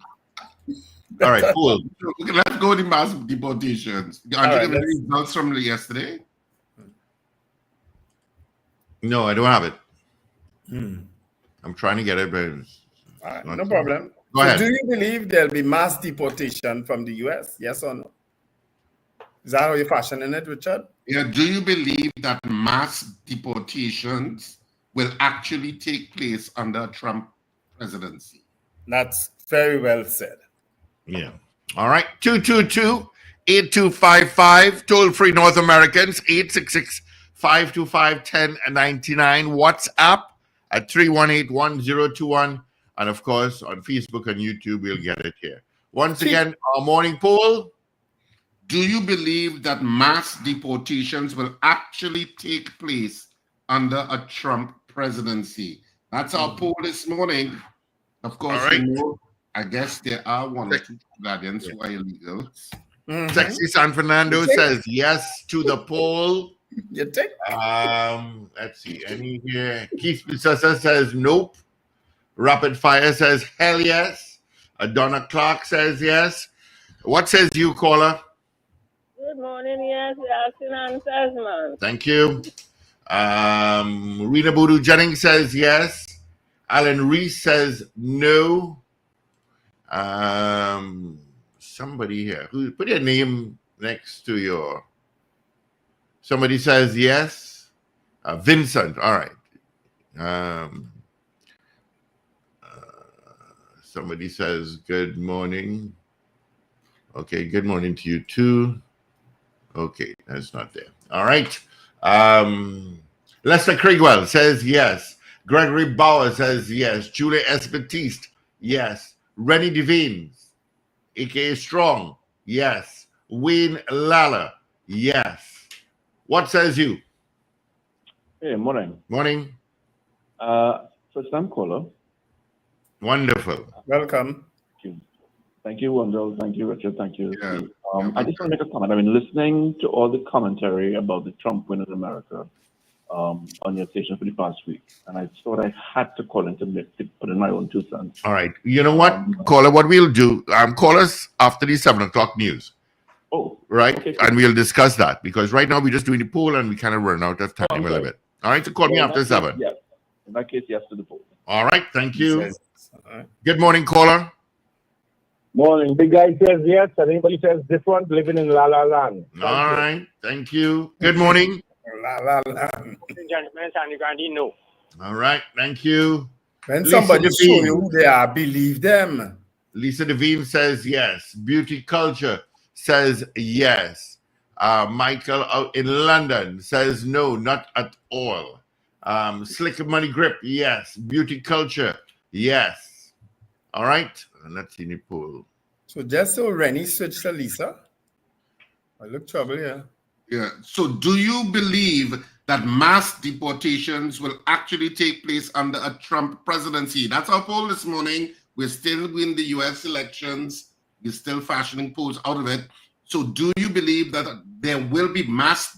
All right, cool. Okay, let's go to mass deportations. Are you giving the results from yesterday? No, I don't have it. I'm trying to get it, but no problem. Go ahead. Do you believe there'll be mass deportation from the US? Yes or no? Is that how you're fashioning it, Richard? Yeah. Do you believe that mass deportations will actually take place under Trump presidency? That's very well said. Yeah. All right. 222-8255. Toll-free North Americans, 866-525-1099. WhatsApp at 318-1021. And, of course, on Facebook and YouTube, we'll get it here. Once again, our morning poll. Do you believe that mass deportations will actually take place under a Trump presidency? That's our poll this morning. Of course, right. you know, I guess there are one or two guardians who are illegal. Sexy San Fernando says yes to the poll. You take? Let's see. Any here? Keith Bissessa says nope. Rapid Fire says hell yes. Donna Clark says yes. What says you, caller? Good morning, yes, asking answers, man. Thank you. Rena Boodoo Jennings says yes. Alan Reese says no. Somebody here. Who put your name next to your. Somebody says yes. Vincent. All right. Somebody says good morning. Okay, good morning to you too. Okay, that's not there. All right. Lester Crigwell says yes. Gregory Bauer says yes. Julia Espatiste, yes. Rennie Devines, aka Strong, yes. Wayne Lala, yes. What says you? Hey, morning. Morning. First time caller. Wonderful. Welcome. Thank you, Wendell. Thank you, Richard. Thank you. I just want to make a comment. I've been listening to all the commentary about the Trump win in America on your station for the past week, and I thought I had to call in to put in my own 2 cents. All right. You know what, caller? What we'll do, call us after the 7 o'clock news. Oh. Right? Okay, and we'll discuss that because right now we're just doing the poll and we kind of run out of time a little bit. All right. So call me after 7. Yes. In that case, yes to the poll. All right. Thank you. Good morning, caller. Morning. Big guy says yes, and anybody says different, living in La La Land. All right. Thank you. Good morning. La La Land. Gentlemen, and you can't know. All right. Thank you. When Lisa somebody Devine. show you who they are, believe them. Lisa Devine says yes. Beauty Culture says yes. Michael out in London says no, not at all. Slick Money Grip, yes. Beauty Culture, yes. All right. Let's see the poll. So just so Rennie switched to Lisa. I look trouble here. Yeah. So do you believe that mass deportations will actually take place under a Trump presidency? That's our poll this morning. We're still in the U.S. elections. We're still fashioning polls out of it. So do you believe that there will be mass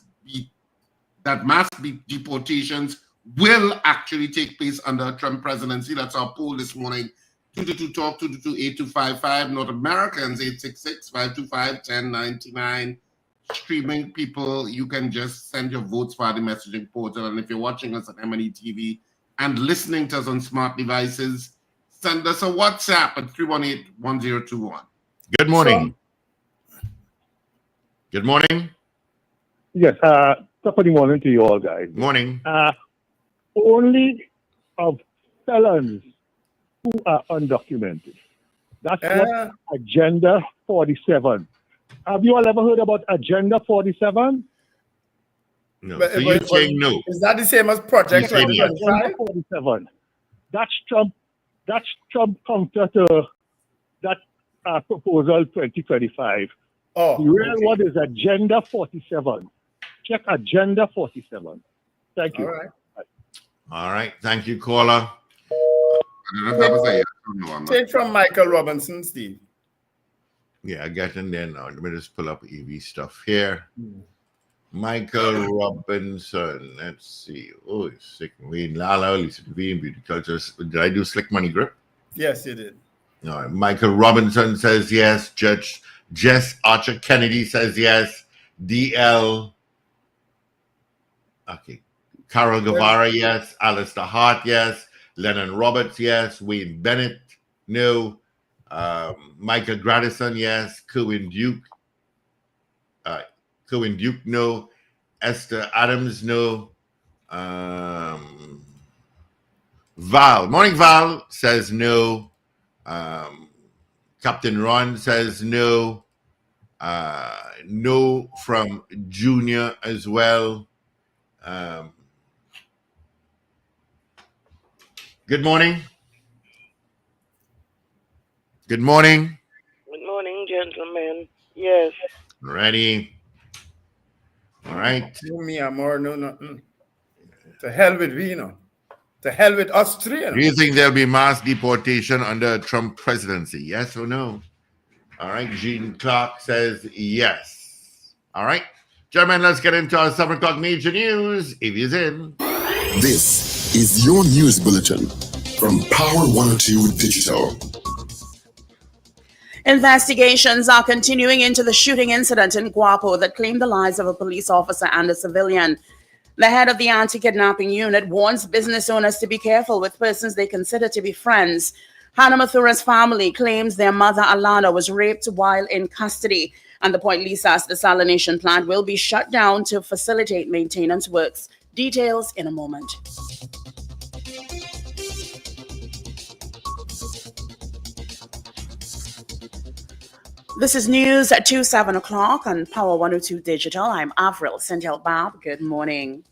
deportations will actually take place under a Trump presidency? That's our poll this morning. 222-TALK, 222-8255. North Americans, 866-525-1099. Streaming people, you can just send your votes via the messaging portal. And if you're watching us on M&E TV and listening to us on smart devices, send us a WhatsApp at 318-1021. Good morning. Good morning. Yes, top of the morning to you all, guys. Morning. Only of felons who are undocumented. That's what Agenda 47. Have you all ever heard about Agenda 47? No. So you're saying no. Is that the same as Project 2025? Agenda 47. That's Trump counter to that proposal 2025. Oh, the real one is Agenda 47. Check Agenda 47. Thank you. All right. All right. Thank you, caller. Take from Michael Robinson, Steve. Yeah, I got in there now. Let me just pull up EV stuff here. Michael Robinson. Let's see. Oh, sick. Wayne Lala, listen, Wayne Beauty Culture. Did I do Slick Money Grip? Yes, you did. All right. Michael Robinson says yes. Judge Jess Archer Kennedy says yes. DL. Okay. Carol Guevara, yes. Alistair Hart, yes. Lennon Roberts, yes. Wayne Bennett, no. Michael Gradison, yes. Kerwin Duke. Kerwin Duke, no. Esther Adams, no. Val, Morning Val says no. Captain Ron says no. No from Junior as well. Good morning. Good morning. Good morning, gentlemen. Yes. Ready. All right. Me, amor, no, nothing. To hell with Vino. To hell with Australia. Do you think there'll be mass deportation under Trump presidency? Yes or no? All right. Gene Clark says yes. All right. Gentlemen, let's get into our 7 o'clock major news. If he's in. This is your news bulletin from Power 102 Digital. Investigations are continuing into the shooting incident in Guapo that claimed the lives of a police officer and a civilian. The head of the anti-kidnapping unit warns business owners to be careful with persons they consider to be friends. Hannah Mathura's family claims their mother Alana was raped while in custody, and the Point Lisa's desalination plant will be shut down to facilitate maintenance works. Details in a moment. This is news at 7 o'clock on Power 102 Digital. I'm Avril Sintel Bob. Good morning.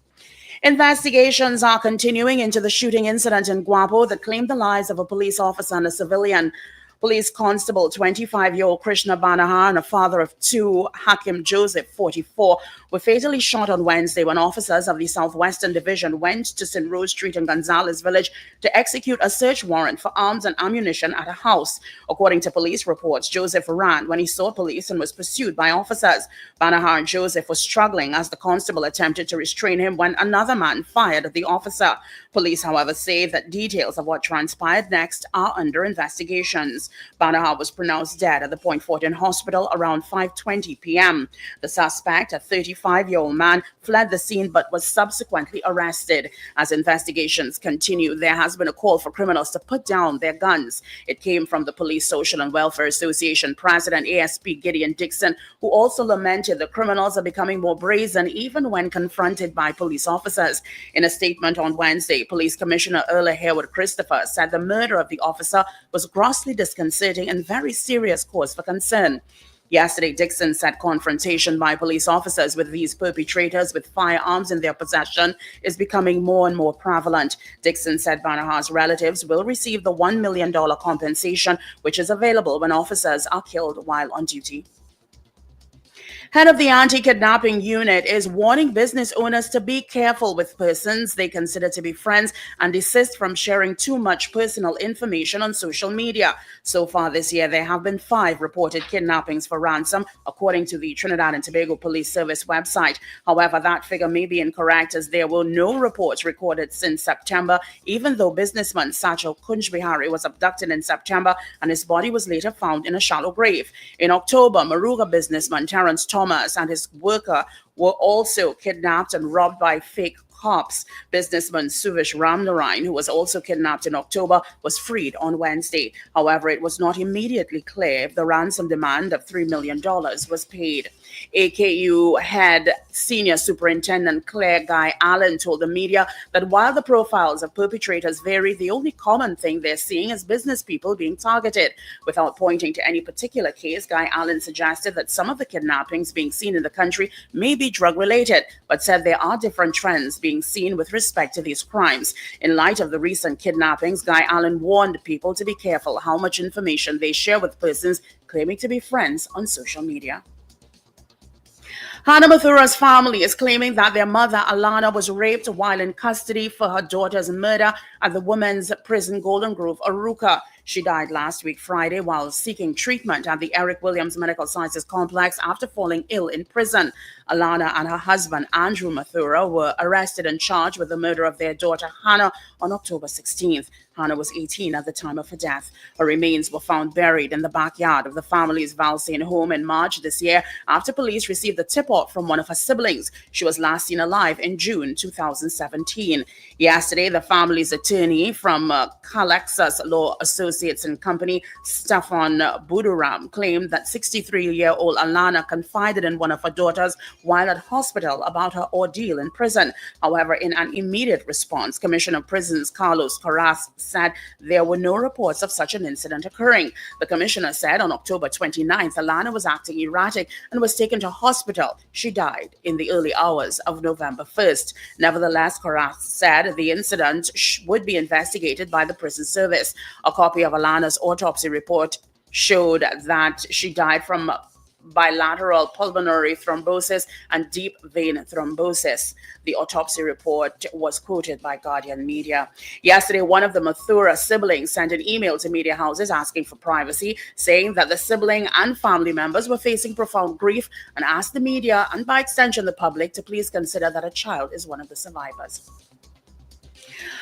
Investigations are continuing into the shooting incident in Guapo that claimed the lives of a police officer and a civilian. Police Constable 25-year-old Krishna Banahar and a father of 2, Hakim Joseph, 44, were fatally shot on Wednesday when officers of the Southwestern Division went to St. Rose Street in Gonzales Village to execute a search warrant for arms and ammunition at a house. According to police reports, Joseph ran when he saw police and was pursued by officers. Banahar and Joseph were struggling as the constable attempted to restrain him when another man fired at the officer. Police, however, say that details of what transpired next are under investigations. Banahar was pronounced dead at the Point Fortin Hospital around 5:20 p.m. The suspect, a 35-year-old man, fled the scene but was subsequently arrested. As investigations continue, there has been a call for criminals to put down their guns. It came from the Police Social and Welfare Association President ASP Gideon Dixon, who also lamented the criminals are becoming more brazen even when confronted by police officers. In a statement on Wednesday, Police Commissioner Erla Harewood Christopher said the murder of the officer was grossly disconcerting and very serious cause for concern. Yesterday, Dixon said confrontation by police officers with these perpetrators with firearms in their possession is becoming more and more prevalent. Dixon said Banahar's relatives will receive the $1 million compensation, which is available when officers are killed while on duty. Head of the anti-kidnapping unit is warning business owners to be careful with persons they consider to be friends and desist from sharing too much personal information on social media. So far this year, there have been 5 reported kidnappings for ransom, according to the Trinidad and Tobago Police Service website. However, that figure may be incorrect as there were no reports recorded since September, even though businessman Sachal Kunjbihari was abducted in September and his body was later found in a shallow grave. In October, Maruga businessman Terrence Thomas and his worker were also kidnapped and robbed by fake cops. Businessman Suvish Ramnarayan, who was also kidnapped in October, was freed on Wednesday. However, it was not immediately clear if the ransom demand of $3 million was paid. AKU head Senior Superintendent Claire Guy Allen told the media that while the profiles of perpetrators vary, the only common thing they're seeing is business people being targeted. Without pointing to any particular case, Guy Allen suggested that some of the kidnappings being seen in the country may be drug-related, but said there are different trends being seen with respect to these crimes. In light of the recent kidnappings, Guy Allen warned people to be careful how much information they share with persons claiming to be friends on social media. Hannah Mathura's family is claiming that their mother, Alana, was raped while in custody for her daughter's murder at the women's prison Golden Grove, Aruka. She died last week Friday while seeking treatment at the Eric Williams Medical Sciences Complex after falling ill in prison. Alana and her husband, Andrew Mathura, were arrested and charged with the murder of their daughter, Hannah, on October 16th. Hannah was 18 at the time of her death. Her remains were found buried in the backyard of the family's Valsayn home in March this year after police received the tip-off from one of her siblings. She was last seen alive in June 2017. Yesterday, the family's attorney from Calexus Law Associates and Company, Stefan Buduram, claimed that 63-year-old Alana confided in one of her daughters while at hospital about her ordeal in prison. However, in an immediate response, Commissioner of Prisons Carlos Carras said there were no reports of such an incident occurring. The commissioner said on October 29th, Alana was acting erratic and was taken to hospital. She died in the early hours of November 1st. Nevertheless, Carras said the incident would be investigated by the prison service. A copy of Alana's autopsy report showed that she died from bilateral pulmonary thrombosis and deep vein thrombosis. The autopsy report was quoted by Guardian Media. Yesterday, one of the Mathura siblings sent an email to media houses asking for privacy, saying that the sibling and family members were facing profound grief and asked the media and by extension the public to please consider that a child is one of the survivors.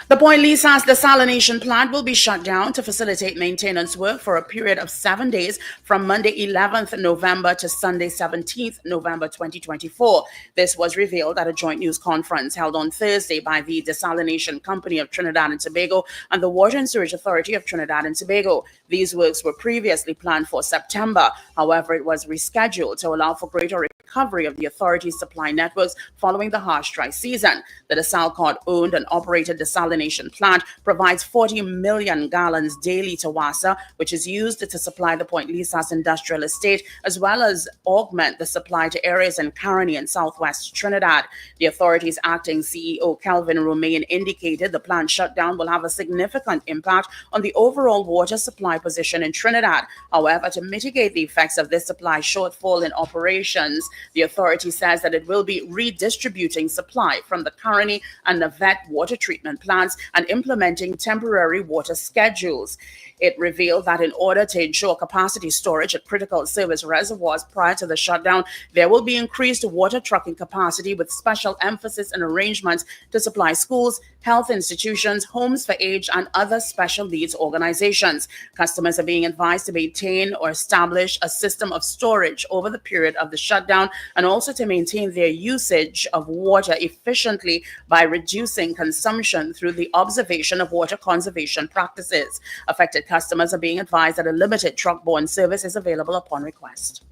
The Point Lisas desalination plant will be shut down to facilitate maintenance work for a period of 7 days from Monday 11th November to Sunday 17th November 2024. This was revealed at a joint news conference held on Thursday by the Desalination Company of Trinidad and Tobago and the Water and Sewage Authority of Trinidad and Tobago. These works were previously planned for September. However, it was rescheduled to allow for greater recovery of the authority's supply networks following the harsh dry season. The Desalcott-owned and operated desalination plant provides 40 million gallons daily to WASA, which is used to supply the Point Lisas industrial estate, as well as augment the supply to areas in Caroni and southwest Trinidad. The authority's acting CEO, Kelvin Romaine, indicated the plant shutdown will have a significant impact on the overall water supply position in Trinidad. However, to mitigate the effects of this supply shortfall in operations, the authority says that it will be redistributing supply from the Caroni and Navet water treatment plants and implementing temporary water schedules. It revealed that in order to ensure capacity storage at critical service reservoirs prior to the shutdown, there will be increased water trucking capacity with special emphasis and arrangements to supply schools, health institutions, homes for aged, and other special needs organizations. Customers are being advised to maintain or establish a system of storage over the period of the shutdown and also to maintain their usage of water efficiently by reducing consumption through the observation of water conservation practices. Affected customers are being advised that a limited truck-borne service is available upon request.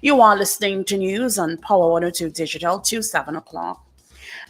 You are listening to news on Power 102 Digital to 7 o'clock.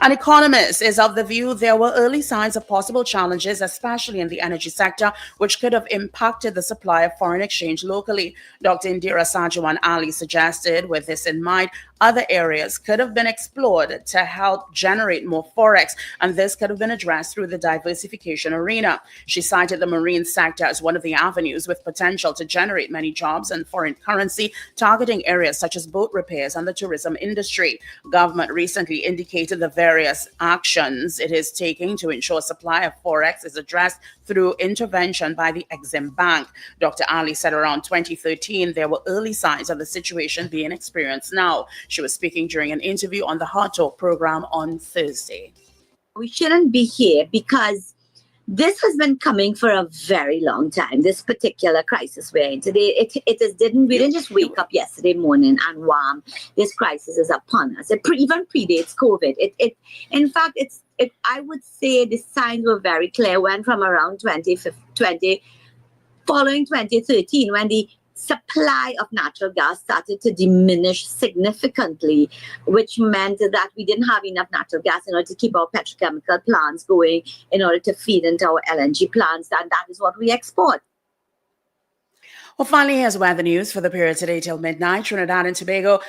An economist is of the view there were early signs of possible challenges, especially in the energy sector, which could have impacted the supply of foreign exchange locally. Dr. Indira Sajawan Ali suggested, with this in mind, other areas could have been explored to help generate more forex, and this could have been addressed through the diversification arena. She cited the marine sector as one of the avenues with potential to generate many jobs and foreign currency, targeting areas such as boat repairs and the tourism industry. Government recently indicated the various actions it is taking to ensure supply of forex is addressed through intervention by the Exim Bank. Dr. Ali said around 2013 there were early signs of the situation being experienced now. She was speaking during an interview on the Hard Talk program on Thursday. We shouldn't be here because this has been coming for a very long time, this particular crisis we're in today. We didn't just wake up yesterday morning and wham, this crisis is upon us. It even predates COVID. In fact, I would say the signs were very clear when from around 2020, following 2013, when the supply of natural gas started to diminish significantly, which meant that we didn't have enough natural gas in order to keep our petrochemical plants going, in order to feed into our LNG plants, and that is what we export. Well, finally, here's weather news for the period today till midnight. Trinidad and Tobago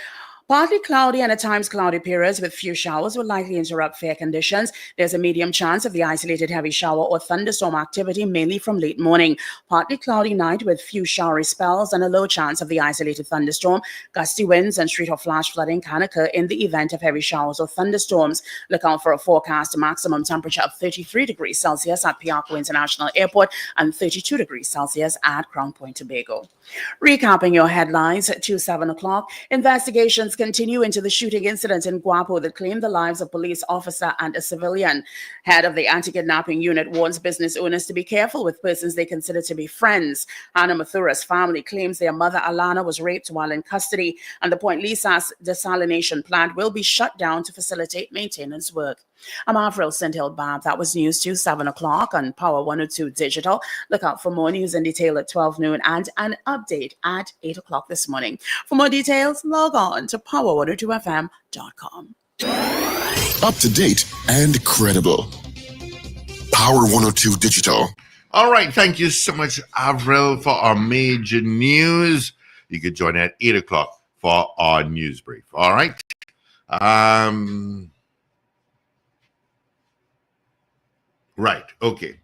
Partly cloudy and at times cloudy periods with few showers will likely interrupt fair conditions. There's a medium chance of the isolated heavy shower or thunderstorm activity, mainly from late morning. Partly cloudy night with few showery spells and a low chance of the isolated thunderstorm. Gusty winds and street or flash flooding can occur in the event of heavy showers or thunderstorms. Look out for a forecast maximum temperature of 33 degrees Celsius at Piarco International Airport and 32 degrees Celsius at Crown Point, Tobago. Recapping your headlines to 7 o'clock, investigations continue into the shooting incident in Guapo that claimed the lives of police officer and a civilian. Head of the anti-kidnapping unit warns business owners to be careful with persons they consider to be friends. Hannah Mathura's family claims their mother Alana was raped while in custody, and the Point Lisa's desalination plant will be shut down to facilitate maintenance work. I'm Avril Sindhill-Bab. That was news to 7 o'clock on Power 102 Digital. Look out for more news in detail at 12 noon and an update at 8 o'clock this morning. For more details, log on to power102fm.com. Up to date and credible. Power 102 Digital. All right. Thank you so much, Avril, for our major news. You could join at 8 o'clock for our news brief. All right. Right. Okay.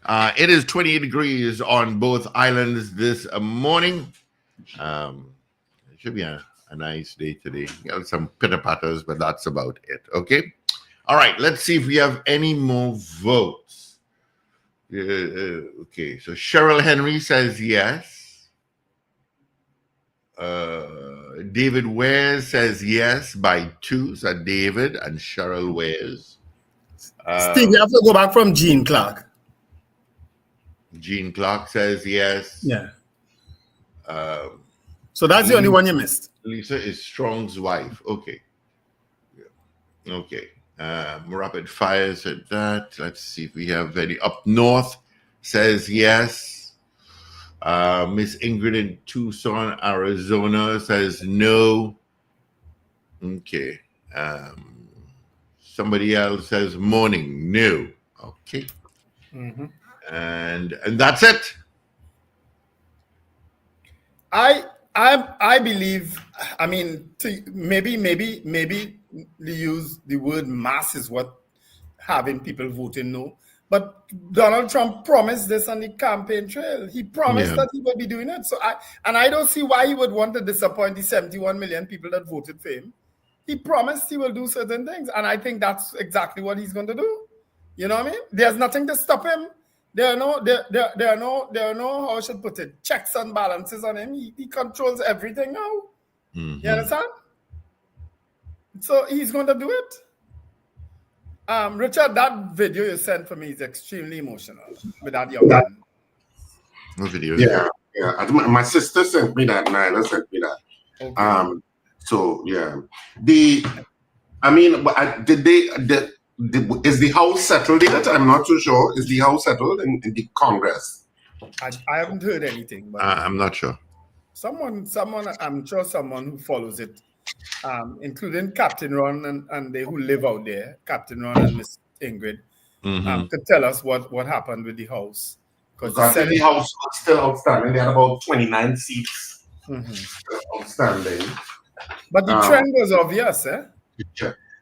It is 28 degrees on both islands this morning. It should be a nice day today. Got some pitter-patters, but that's about it. Okay. All right. Let's see if we have any more votes. Okay. So Cheryl Henry says yes. David Wares says yes by 2. So David and Cheryl Wares. Steve, you have to go back from Jean Clark. Jean Clark says yes. Yeah. So that's the only one you missed. Lisa is Strong's wife. Okay. Yeah. Okay. Rapid Fire said that. Let's see if we have any. Up North says yes. Miss Ingrid in Tucson, Arizona says no. Okay. Somebody else says morning. No. Okay. Mm-hmm. And that's it. I believe. I mean, maybe use the word mass is what having people voting no. But Donald Trump promised this on the campaign trail. He promised that he would be doing it. So I don't see why he would want to disappoint the 71 million people that voted for him. He promised he will do certain things, and I think that's exactly what he's going to do. You know what I mean? There's nothing to stop him. There are no how I should put it, checks and balances on him. He controls everything now. Mm-hmm. You understand? So he's going to do it. Richard, that video you sent for me is extremely emotional with that young man. What video? Yeah. My sister sent me that. Nyla sent me that. Okay. So yeah, is the House settled yet? I'm not too sure. Is the House settled in the Congress? I haven't heard anything. But I'm not sure. Someone, I'm sure someone who follows it, including Captain Ron and they who live out there, Captain Ron and Miss Ingrid, could tell us what happened with the House. Because the House was still outstanding. They had about 29 seats outstanding. But the trend was obvious, eh?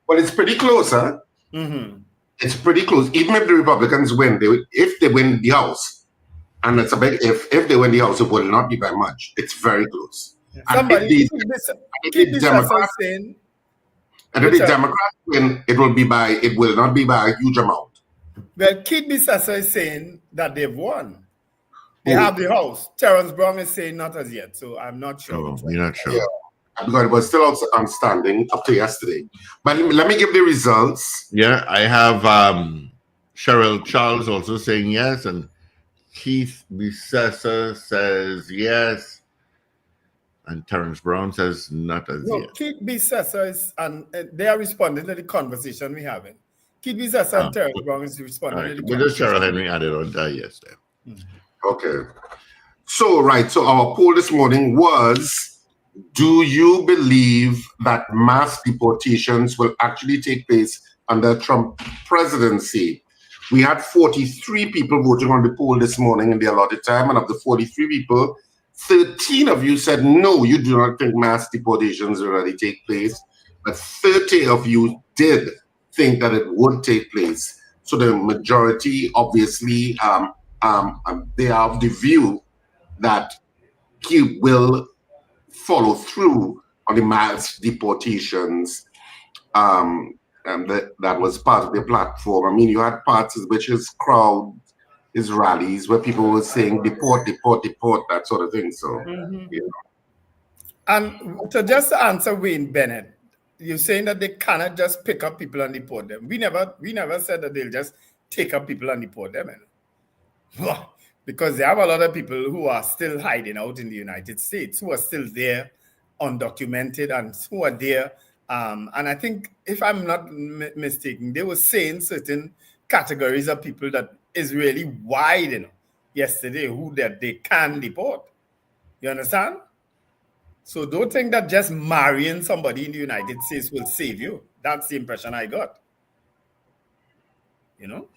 Well, it's pretty close, huh? Mm-hmm. It's pretty close. Even if the Republicans win, if they win the House, and it's a big if they win the House, it will not be by much. It's very close. Yeah. Somebody keep this saying. And if the Democrats win, it will not be by a huge amount. Well, Kid Bissessa is saying that they've won. They have the House. Terrence Brown is saying not as yet, so I'm not sure. Oh, you're not sure. Yeah. Because it was still outstanding up to yesterday. But let me give the results. Yeah, I have Cheryl Charles also saying yes, and Keith Bissessa says yes, and Terrence Brown says not as yet. Keith Bissessa is, and they are responding to the conversation we're having. Keith Bissessa and Terrence Brown is responding to the conversation. Just Cheryl Henry added on that yesterday. Okay. So our poll this morning was, do you believe that mass deportations will actually take place under Trump presidency? We had 43 people voting on the poll this morning in the allotted time, and of the 43 people, 13 of you said no, you do not think mass deportations will really take place, but 30 of you did think that it would take place. So the majority, obviously, they are of the view that he will follow through on the mass deportations. That was part of the platform. I mean, you had parts which is crowd, his rallies, where people were saying deport, deport, deport, that sort of thing. So, you know. And to just answer Wayne Bennett, you're saying that they cannot just pick up people and deport them. We never said that they'll just take up people and deport them. Because there are a lot of people who are still hiding out in the United States, who are still there, undocumented, and who are there. And I think, if I'm not mistaken, they were saying certain categories of people that is really wide, yesterday, who that they can deport. You understand? So don't think that just marrying somebody in the United States will save you. That's the impression I got. You know?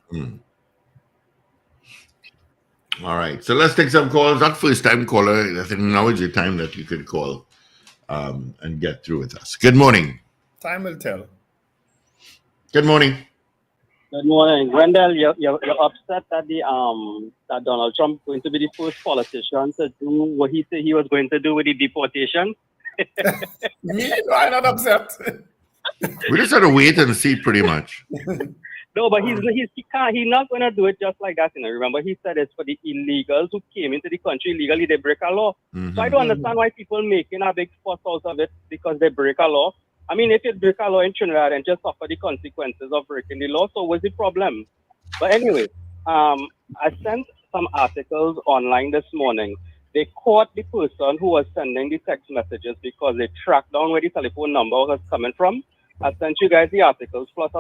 All right. So let's take some calls. That first time caller, I think now is the time that you could call and get through with us. Good morning. Time will tell. Good morning. Good morning, Wendell. You're upset that that Donald Trump going to be the first politician to do what he said he was going to do with the deportation. Me? No, I'm not upset. We just have to wait and see, pretty much. No, but he's not going to do it just like that. Remember, he said it's for the illegals who came into the country illegally. They break a law. So I don't understand why people making a big fuss out of it because they break a law. I mean, if you break a law in Trinidad and just suffer the consequences of breaking the law, so what's the problem? But anyway, I sent some articles online this morning. They caught the person who was sending the text messages because they tracked down where the telephone number was coming from. I sent you guys the articles plus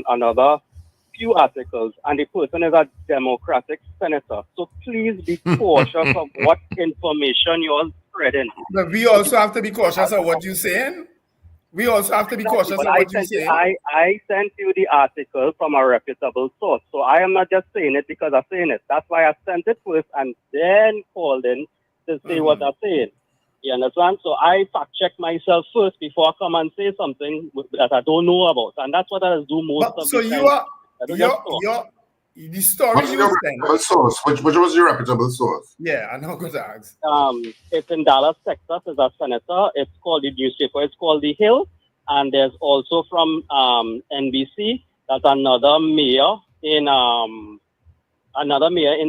another few articles, and the person is a Democratic senator. So please be cautious of what information you're spreading. But we also have to be cautious of what you're saying. We also have to be cautious of what you say. I sent you the article from a reputable source. So I am not just saying it because I'm saying it. That's why I sent it first and then called in to say what I'm saying. You understand? So I fact-check myself first before I come and say something that I don't know about. And that's what I do most of the time. The story What's your reputable source? Which was your reputable source? Yeah, I know. Good ask. It's in Dallas, Texas. It's a senator. It's called the newspaper. It's called The Hill. And there's also from NBC. That's another mayor in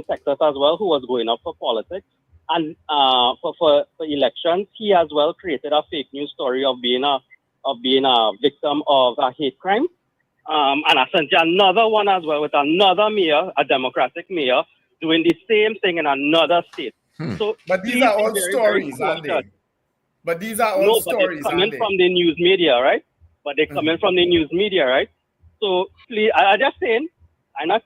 Texas as well who was going up for politics. And for elections, he as well created a fake news story of being a victim of a hate crime. And I sent you another one as well with another mayor, a Democratic mayor, doing the same thing in another state. So, but these are all stories, aren't they? But these are all stories, but they're coming from the news media, right? But they're coming from the news media, right? So please, I'm just saying, I'm not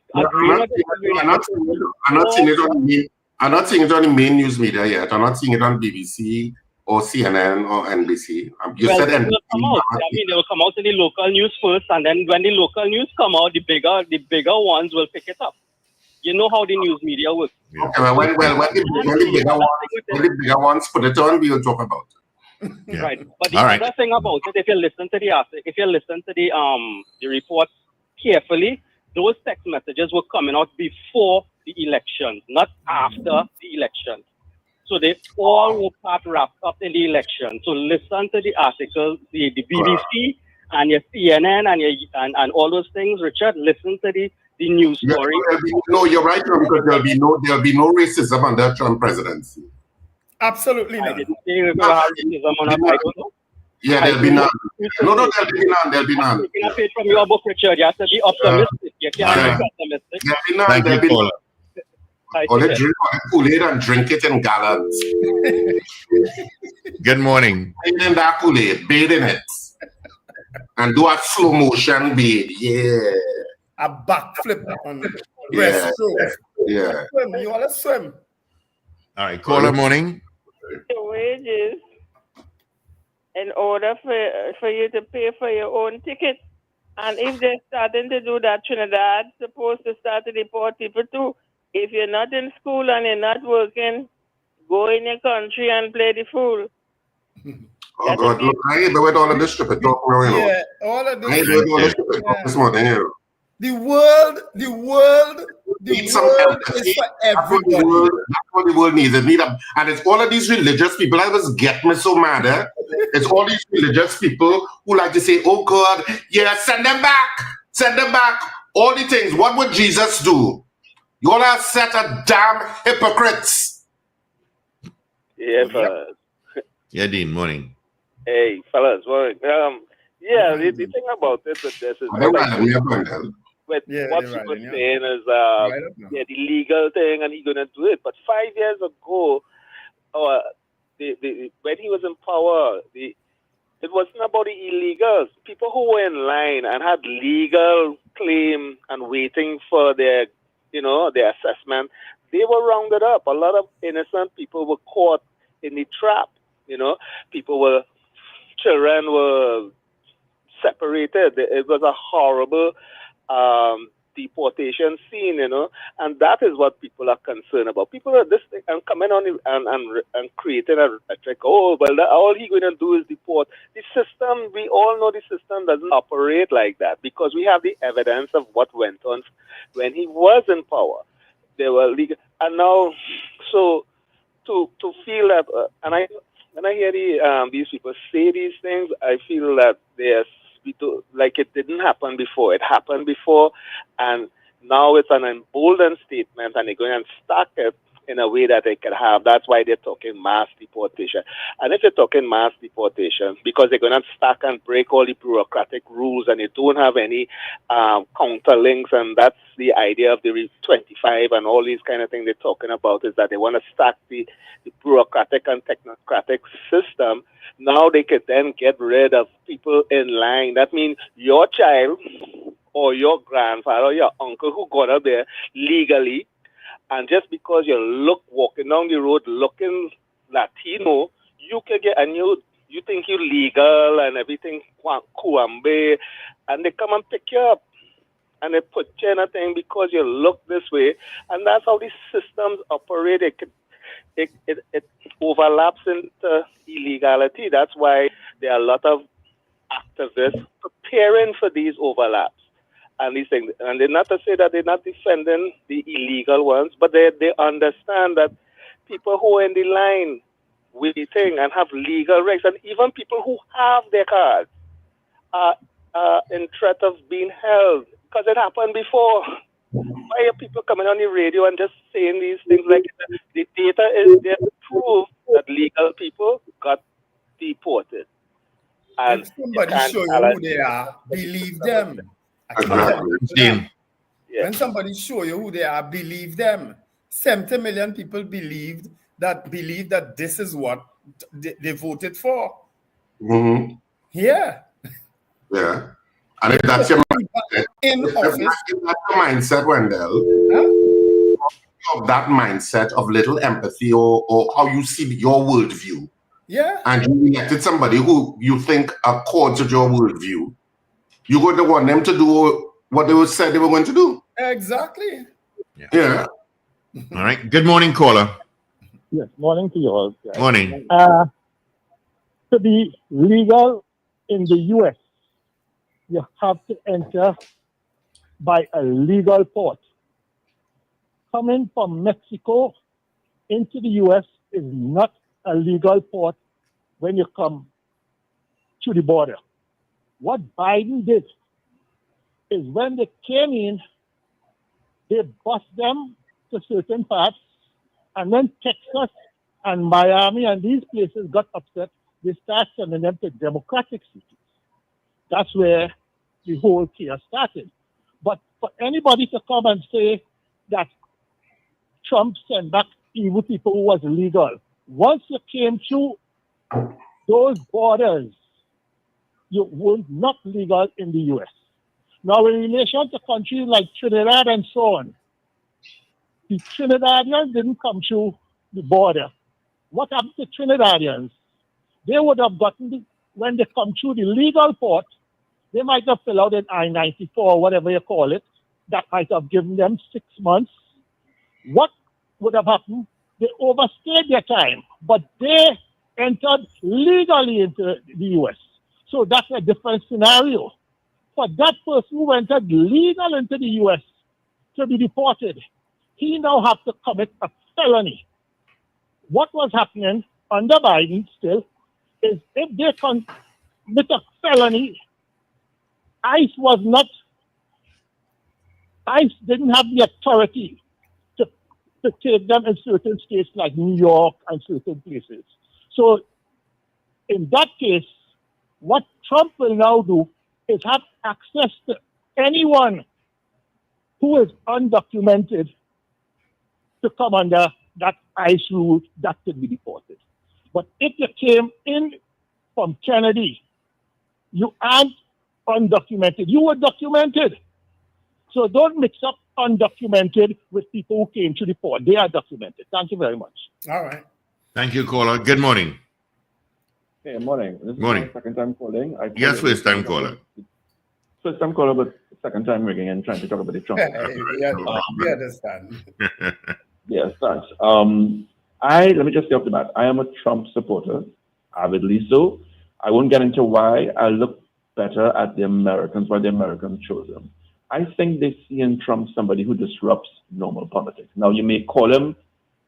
seeing it on the main news media yet. I'm not seeing it on BBC or CNN or NBC. You said NBC. They will come out in the local news first, and then when the local news come out, the bigger ones will pick it up. You know how the news media works. Yeah. Okay, well, when the bigger ones put it on, we will talk about it. Yeah. Right. But the other thing about it, if you listen to the report carefully, those text messages were coming out before the election, not after the election. So they all were part wrapped up in the election. So listen to the article, the BBC and your CNN and all those things, Richard. Listen to the news story. No, you're right, because there'll be no racism under Trump presidency. Absolutely not. I didn't say we will have racism on I don't know. Yeah, there'll be none. No, there'll be none. Taking a page from your book, Richard. You have to be optimistic. You can't be pessimistic. There'll be none. Or they drink Kool-Aid and drink it in gallons. Good morning. Bathe in that Kool-Aid, bathe in it. And do a slow motion bathe. Yeah. A backflip on the breaststroke. Yeah. You want to swim? All right, caller morning. The wages in order for you to pay for your own ticket. And if they're starting to do that, Trinidad supposed to start to deport people too. If you're not in school and you're not working, Go in your country and play the fool. Oh God, look, I ain't with all of this stupid talk now, you know. Yeah, all of I ain't this. with all this stupid talk this morning, you know. The world Need some is empathy. for That's what the world needs. It need and it's all of these religious people that was get me so mad. It's all these religious people who like to say, "Oh God, yeah, send them back." All the things. What would Jesus do? You all are a set of damn hypocrites. Yeah, fellas. Yeah, Dean. Morning. Hey, fellas. Morning. Yeah, the thing about this with this is with what he was saying is yeah, the legal thing, and he's gonna do it. But 5 years ago, when he was in power, it wasn't about the illegals. People who were in line and had legal claim and waiting for their, their assessment, they were rounded up. A lot of innocent people were caught in the trap. Children were separated. It was a horrible deportation scene, and that is what people are concerned about. People are this thing and coming on and creating a rhetoric. Oh, well, all he's going to do is deport. The system, we all know the system doesn't operate like that because we have the evidence of what went on when he was in power. They were legal, and now, so to feel that, when I hear these people say these things, I feel that like it didn't happen before. It happened before, and now it's an emboldened statement, and they're going to stack it in a way that they can have. That's why they're talking mass deportation. And if you're talking mass deportation, because they're going to stack and break all the bureaucratic rules, and they don't have any counterlinks, and that's the idea of the 25 and all these kind of things they're talking about, is that they want to stack the bureaucratic and technocratic system. Now they could then get rid of people in line. That means your child or your grandfather or your uncle who got up there legally, and just because you walking down the road looking Latino, you can get, and you think you're legal and everything, kuambe, and they come and pick you up. And they put you in a thing because you look this way. And that's how these systems operate. It overlaps into illegality. That's why there are a lot of activists preparing for these overlaps and these things. And they're not to say that they're not defending the illegal ones, but they understand that people who are in the line waiting and have legal rights, and even people who have their cards, are in threat of being held, because it happened before. Why are people coming on the radio and just saying these things? Like, the data is there to prove that legal people got deported. And if somebody show you who they are, believe them. When somebody show you who they are, believe them. 70 million people believe that this is what they voted for. Mm-hmm. Yeah. Yeah. And if that's your mindset, Wendell, of that mindset of little empathy or how you see your worldview, and you elected somebody who you think accords with your worldview, you're going to want them to do what they said they were going to do. Exactly. Yeah. All right. Good morning, caller. Yes, morning to you all. Guys. Morning. To be legal in the U.S., you have to enter by a legal port. Coming from Mexico into the U.S. is not a legal port when you come to the border. What Biden did is when they came in, they bust them to certain parts, and when Texas and Miami and these places got upset, they started sending them to democratic cities. That's where the whole chaos started. But for anybody to come and say that Trump sent back evil people who was illegal, once you came through those borders, you were not legal in the U.S. Now, in relation to countries like Trinidad and so on, the Trinidadians didn't come through the border. What happened to Trinidadians? They would have gotten, when they come through the legal port, they might have filled out an I-94 or whatever you call it. That might have given them 6 months. What would have happened They overstayed their time, but they entered legally into the U.S. So that's a different scenario. For that person who entered legal into the U.S. to be deported, he now has to commit a felony. What was happening under Biden still is if they commit a felony, ICE didn't have the authority to take them in certain states like New York and certain places. So in that case, what Trump will now do is have access to anyone who is undocumented to come under that ICE rule that could be deported. But if you came in from Kennedy, you aren't undocumented. You were documented. So don't mix up undocumented with people who came to deport. They are documented. Thank you very much. All right. Thank you, caller. Good morning. Hey, morning. This is Morning. my second time calling. Yes, first time caller. First time caller, but second time ringing and trying to talk about the Trump. We understand. Yes, thanks. Let me just say off the bat, I am a Trump supporter, avidly so. I won't get into why. I look better at the Americans, why the Americans chose him. I think they see in Trump somebody who disrupts normal politics. Now, you may call him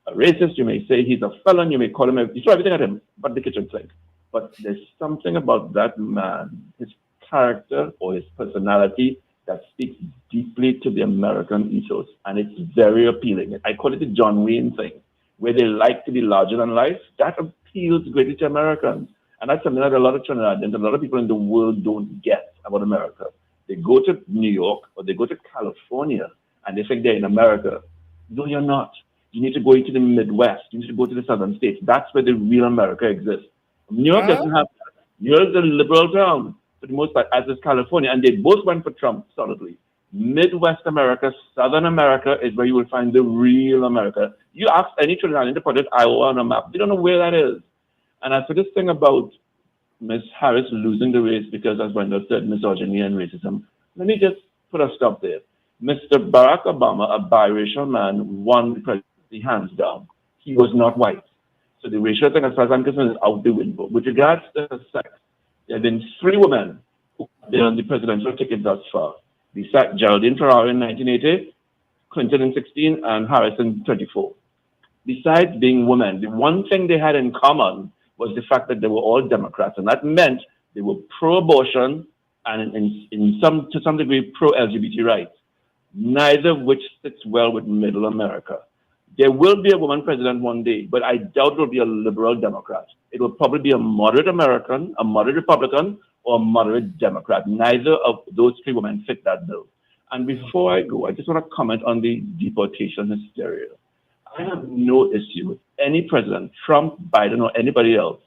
a racist, you may say he's a felon, you may call him, you throw everything at him, but the kitchen sink. But there's something about that man, his character or his personality that speaks deeply to the American ethos, and it's very appealing. I call it the John Wayne thing, where they like to be larger than life. That appeals greatly to Americans, and that's something that a lot of Trinidadians, a lot of people in the world don't get about America. They go to New York or they go to California, and they think they're in America. No, you're not. You need to go into the Midwest. You need to go to the southern states. That's where the real America exists. New York doesn't have that. New York is a liberal town for the most part, as is California, and they both went for Trump solidly. Midwest America, Southern America is where you will find the real America. You ask any Trinidadian to put it Iowa on a map, they don't know where that is. And as for this thing about Ms. Harris losing the race because, as Wendell said, misogyny and racism, let me just put a stop there. Mr. Barack Obama, a biracial man, won the presidency hands down. He was not white. So the racial thing, as far as I'm concerned, is out the window. With regards to sex, there have been 3 women who have been on the presidential ticket thus far. Besides Geraldine Ferraro in 1980, Clinton in 16, and Harris in 24. Besides being women, the one thing they had in common was the fact that they were all Democrats, and that meant they were pro-abortion and to some degree pro-LGBT rights, neither of which sits well with middle America. There will be a woman president one day, but I doubt it will be a liberal Democrat. It will probably be a moderate American, a moderate Republican, or a moderate Democrat. Neither of those 3 women fit that bill. And before I go, I just want to comment on the deportation hysteria. I have no issue with any president, Trump, Biden, or anybody else,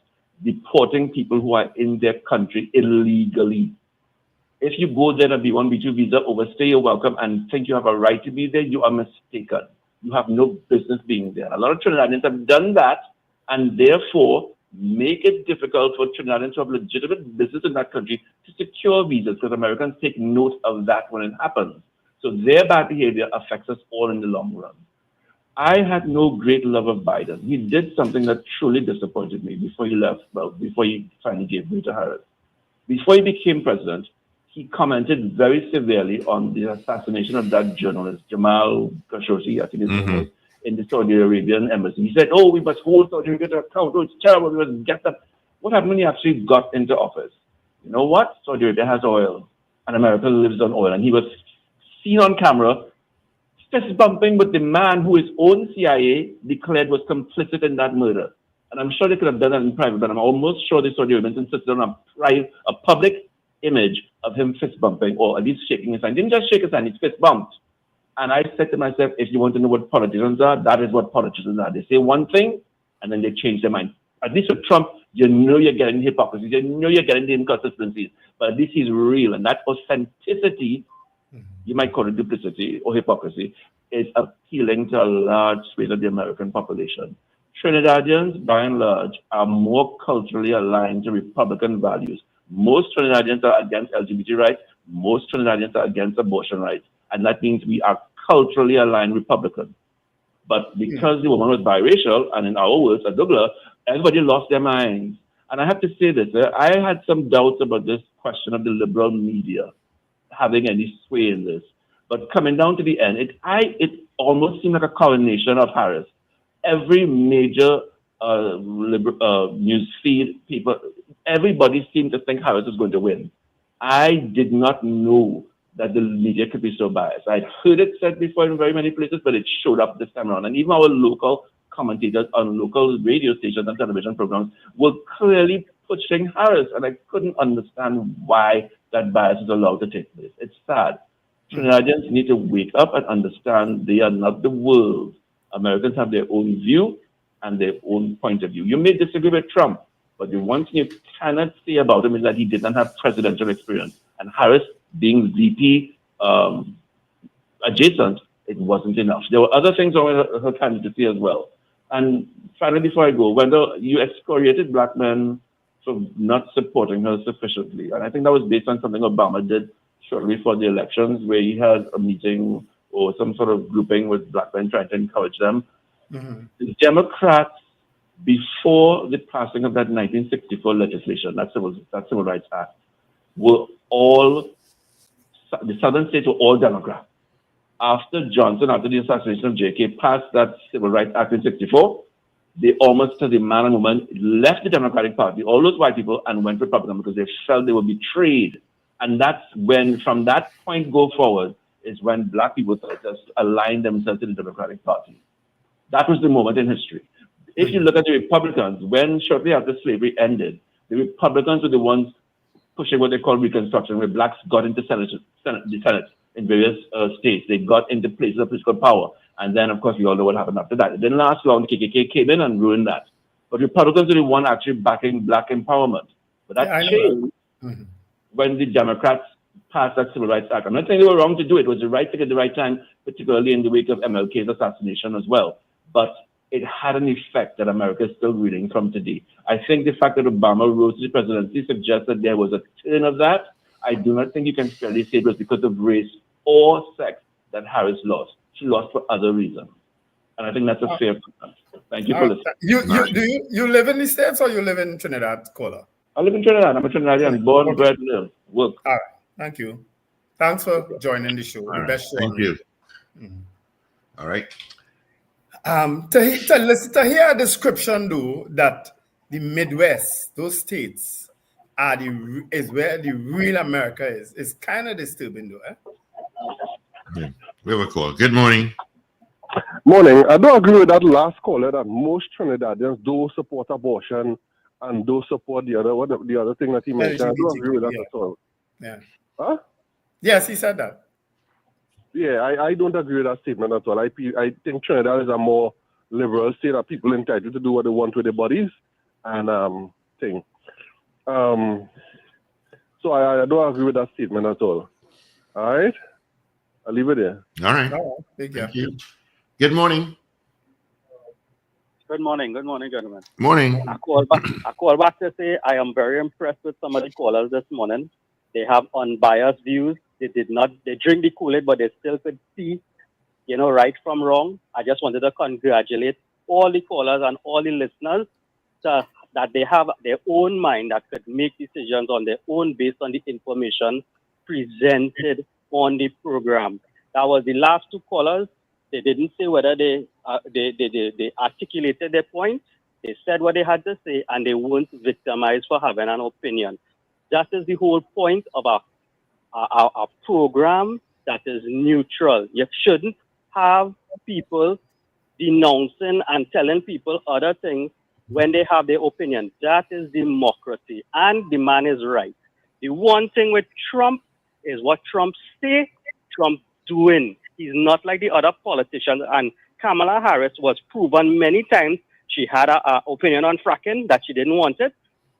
deporting people who are in their country illegally. If you go there on a B1, B2 visa, overstay your welcome, and think you have a right to be there, you are mistaken. You have no business being there. A lot of Trinidadians have done that, and therefore make it difficult for Trinidadians to have legitimate business in that country to secure visas, because Americans take note of that when it happens. So their bad behavior affects us all in the long run. I had no great love of Biden. He did something that truly disappointed me before he left, before he finally gave way to Harris. Before he became president, he commented very severely on the assassination of that journalist, Jamal Khashoggi, I think his name was, in the Saudi Arabian embassy. He said, oh, we must hold Saudi Arabia to account. Oh, it's terrible. We must get them. What happened when he actually got into office? You know what? Saudi Arabia has oil, and America lives on oil. And he was seen on camera fist bumping with the man who his own CIA declared was complicit in that murder. And I'm sure they could have done that in private, but I'm almost sure the Saudi Arabians insisted on a public image of him fist bumping, or at least shaking his hand. He didn't just shake his hand, he fist bumped. And I said to myself, if you want to know what politicians are, that is what politicians are. They say one thing, and then they change their mind. At least with Trump, you know you're getting the hypocrisy, you know you're getting the inconsistencies, but at least he's real. And that authenticity, you might call it duplicity or hypocrisy, is appealing to a large swathe of the American population. Trinidadians, by and large, are more culturally aligned to Republican values. Most Trinidadians are against LGBT rights. Most Trinidadians are against abortion rights. And that means we are culturally aligned Republicans. But because the woman was biracial, and in our words, a Douglas, everybody lost their minds. And I have to say this, I had some doubts about this question of the liberal media having any sway in this. But coming down to the end, it almost seemed like a coronation of Harris. Every major news feed, people, everybody seemed to think Harris was going to win. I did not know that the media could be so biased. I'd heard it said before in very many places, but it showed up this time around. And even our local commentators on local radio stations and television programs were clearly pushing Harris, and I couldn't understand why that bias is allowed to take place. It's sad. Trinidadians need to wake up and understand they are not the world. Americans have their own view and their own point of view. You may disagree with Trump, but the one thing you cannot say about him is that he did not have presidential experience. And Harris, being VP adjacent, it wasn't enough. There were other things on her candidacy as well. And finally, before I go, Wendell, you excoriated black men for not supporting her sufficiently. And I think that was based on something Obama did shortly before the elections, where he had a meeting or some sort of grouping with black men trying to encourage them. The Democrats, before the passing of that 1964 legislation, that Civil Rights Act, were all, the southern states were all Democrats. After Johnson, after the assassination of JK, passed that Civil Rights Act in 64, they almost, as a man and woman, left the Democratic Party, all those white people, and went Republican because they felt they were betrayed. And that's when, from that point go forward, is when black people started to align themselves to the Democratic Party. That was the moment in history. If you look at the Republicans, when shortly after slavery ended, the Republicans were the ones pushing what they call Reconstruction, where blacks got into the Senate in various states. They got into places of political power. And then, of course, we all know what happened after that. It didn't last long. The KKK came in and ruined that. But Republicans were the one actually backing black empowerment. But that changed when the Democrats passed that Civil Rights Act. I'm not saying they were wrong to do it. It was the right thing at the right time, particularly in the wake of MLK's assassination as well. But it had an effect that America is still reeling from today. I think the fact that Obama rose to the presidency suggests that there was a turn of that. I do not think you can fairly say it was because of race or sex that Harris lost. She lost for other reasons. And I think that's a fair comment. Thank you for listening. You live in the States or you live in Trinidad, Kola? I live in Trinidad. I'm a Trinidadian, born, bred, live, work. All right. Thank you. Thanks for joining the show. The best show. Thank you. All right. To hear a description, though, that the Midwest, those states, is where the real America is kind of disturbing, though. Yeah. We have a call. Good morning. Morning. I don't agree with that last caller that most Trinidadians do support abortion and do support the other thing that he mentioned. I don't agree with that at all. Yeah. Huh? Yes, he said that. Yeah, I don't agree with that statement at all. I think Trinidad is a more liberal state that people are entitled to do what they want with their bodies and thing. So I don't agree with that statement at all. All right? I'll leave it there. All right. Thank you. Good morning. Good morning, gentlemen. Morning. I call back to say I am very impressed with some of the callers this morning. They have unbiased views. They drink the Kool-Aid, but they still could see, right from wrong. I just wanted to congratulate all the callers and all the listeners that they have their own mind that could make decisions on their own based on the information presented on the program. That was the last two callers. They didn't say whether they articulated their points. They said what they had to say, and they weren't victimized for having an opinion. That is the whole point of our program that is neutral. You shouldn't have people denouncing and telling people other things when they have their opinion. That is democracy, and the man is right. The one thing with Trump is what Trump say, Trump doing. He's not like the other politicians, and Kamala Harris was proven many times she had an opinion on fracking that she didn't want it.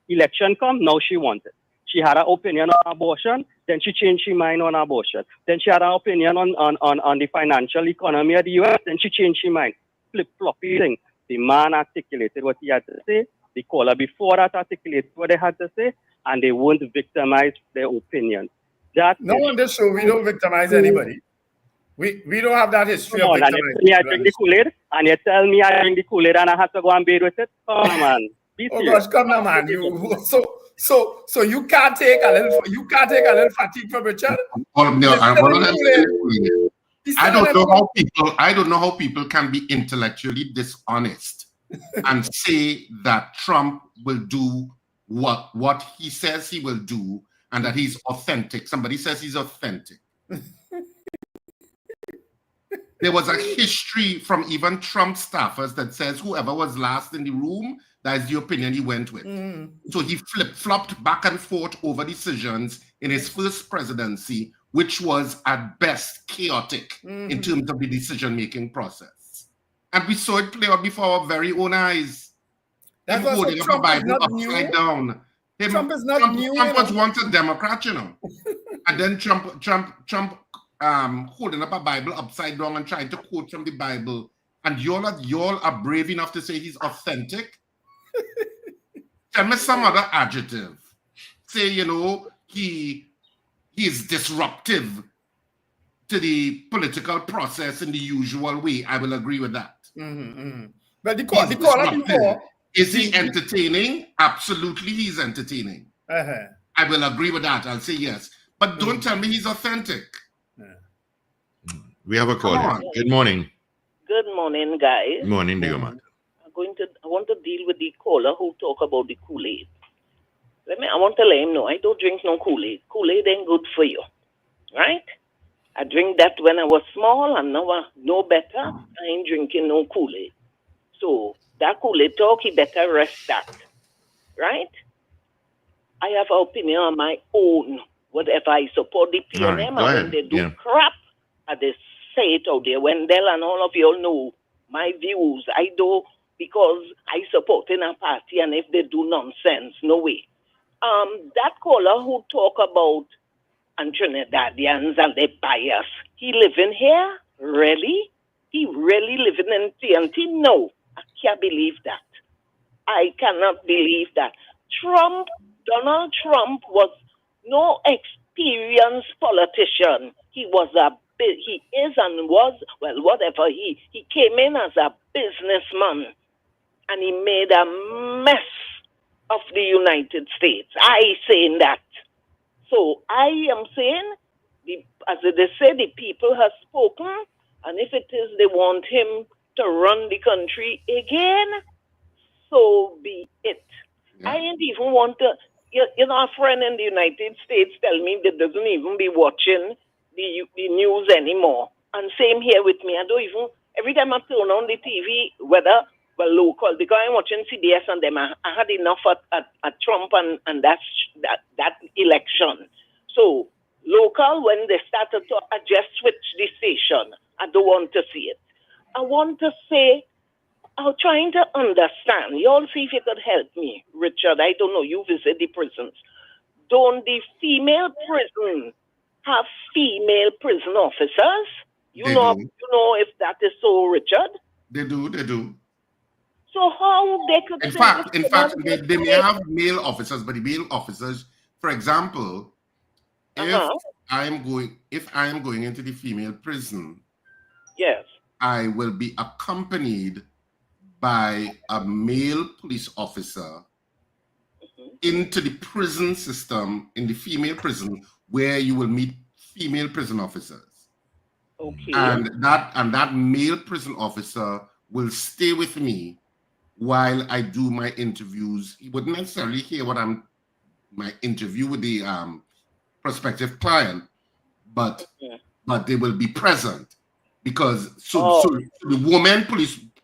Election come, now she wants it. She had an opinion on abortion, then she changed her mind on abortion. Then she had an opinion on the financial economy of the U.S., then she changed her mind. Flip-floppy thing. The man articulated what he had to say. The caller before that articulated what they had to say, and they won't victimize their opinion. No, on this show, we don't victimize anybody. We don't have that history Come of on, and you tell me I drink the Kool-Aid, and you tell me I drink the Kool-Aid and I have to go and bathe with it? Come on, man. Be Oh serious. gosh, come now, man. So you can't take a little fatigue from Richard? I don't know how people can be intellectually dishonest and say that Trump will do what he says he will do and that he's authentic. Somebody says he's authentic. There was a history from even Trump staffers that says whoever was last in the room, that is the opinion he went with. So he flip-flopped back and forth over decisions in his first presidency, which was at best chaotic in terms of the decision-making process. And we saw it play out before our very own eyes. Him holding up a Bible upside down. Trump is not new. Trump was once a Democrat, you know. And then Trump holding up a Bible upside down and trying to quote from the Bible. And y'all are brave enough to say he's authentic? Tell me some other adjective. Say, you know, he is disruptive to the political process in the usual way. I will agree with that. But the caller before... Is he entertaining? Absolutely, he's entertaining. I will agree with that. I'll say yes. But don't tell me he's authentic. We have a caller. Good morning. Good morning, guys. Good morning, dear man. I want to deal with the caller who talk about the Kool-Aid. I want to let him know I don't drink no Kool-Aid. Kool-Aid ain't good for you, right? I drink that when I was small, and now I know better. I ain't drinking no Kool-Aid. So that Kool-Aid talk, he better rest that, right? I have an opinion on my own. Whatever I support the PNM, and when they do crap, they say it out there. Wendell and all of you all know my views. I do because I support in a party, and if they do nonsense, no way. That caller who talk about Trinidadians and their bias, he living here? Really? He really living in TNT? No, I can't believe that. I cannot believe that. Donald Trump was no experienced politician. He is and was, well, whatever. He came in as a businessman, and he made a mess of the United States. I saying that. So I am saying, as they say, the people have spoken, and if it is they want him to run the country again, so be it. I ain't even want to, you know, a friend in the United States tell me that doesn't even be watching the news anymore. And same here with me. I don't even, every time I turn on the TV, whether, well, local, because I'm watching CBS and them, I had enough at Trump and that election. So local, when they started to just switch the station, I don't want to see it. I want to say, I'm trying to understand. You all see if you could help me, Richard. I don't know. You visit the prisons. Don't the female prison have female prison officers? You know if that is so, Richard? They do. So how they could... In fact, they may have male officers, but the male officers, for example, if I am going into the female prison, yes, I will be accompanied by a male police officer into the prison system, in the female prison, where you will meet female prison officers. Okay. And that male prison officer will stay with me while I do my interviews. He wouldn't necessarily hear my interview with the prospective client, but they will be present, because so the women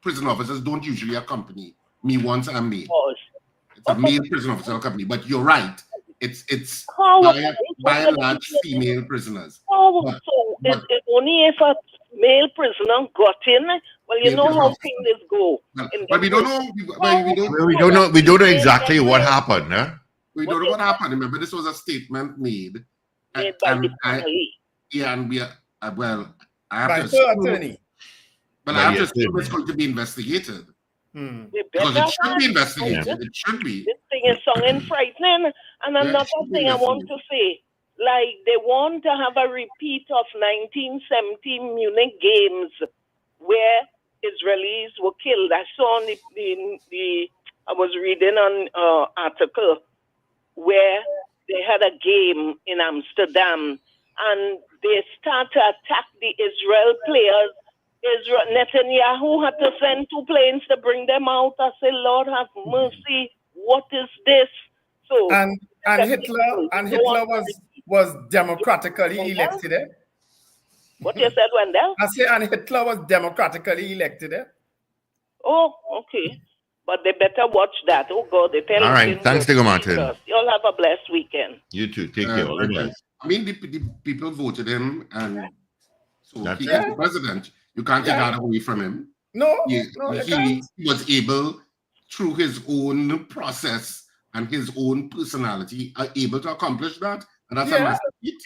prison officers don't usually accompany me once I'm male. It's a male prison officer accompany, but you're right. It's by and large female prisoners. It's only if a male prisoner got in. Well, you know how things go. But we don't know. We don't know exactly what happened. Huh? We don't know what happened. Remember, this was a statement made by the family. And we are I have by to attorney. But I have to assume it's going to be investigated. Because it should be investigated. It should be. This thing is so frightening. And another thing I want to say, like they want to have a repeat of 1970 Munich games where Israelis were killed. I saw on I was reading an article where they had a game in Amsterdam and they start to attack the Israel players. Netanyahu had to send 2 planes to bring them out. I say, Lord have mercy, what is this? So and Hitler was democratically elected. What you said, Wendell? I say, and Hitler was democratically elected. Oh, okay. But they better watch that. Oh, God, they tell All right. Thanks, Diego Martin. You all have a blessed weekend. You too. Take care. All the best. I mean, the people voted him, and so he is the president. You can't take that away from him. No, he was able, through his own process and his own personality, able to accomplish that. And that's a massive feat.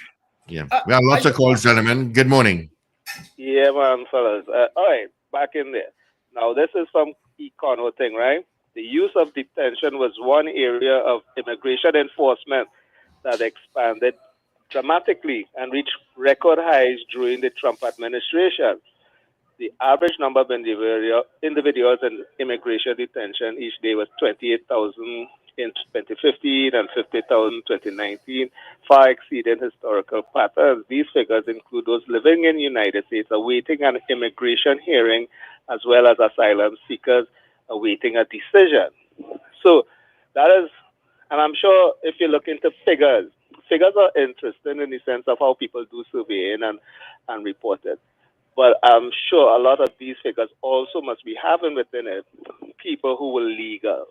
Yeah. We have lots of calls, gentlemen. Good morning. Yeah, man, fellas. All right, back in there. Now, this is some econo thing, right? The use of detention was one area of immigration enforcement that expanded dramatically and reached record highs during the Trump administration. The average number of individuals in immigration detention each day was 28,000 in 2015 and 50,000 in 2019, far exceeding historical patterns. These figures include those living in the United States awaiting an immigration hearing, as well as asylum seekers awaiting a decision. So that is, and I'm sure if you look into figures are interesting in the sense of how people do surveying and report it. But I'm sure a lot of these figures also must be having within it people who were legal.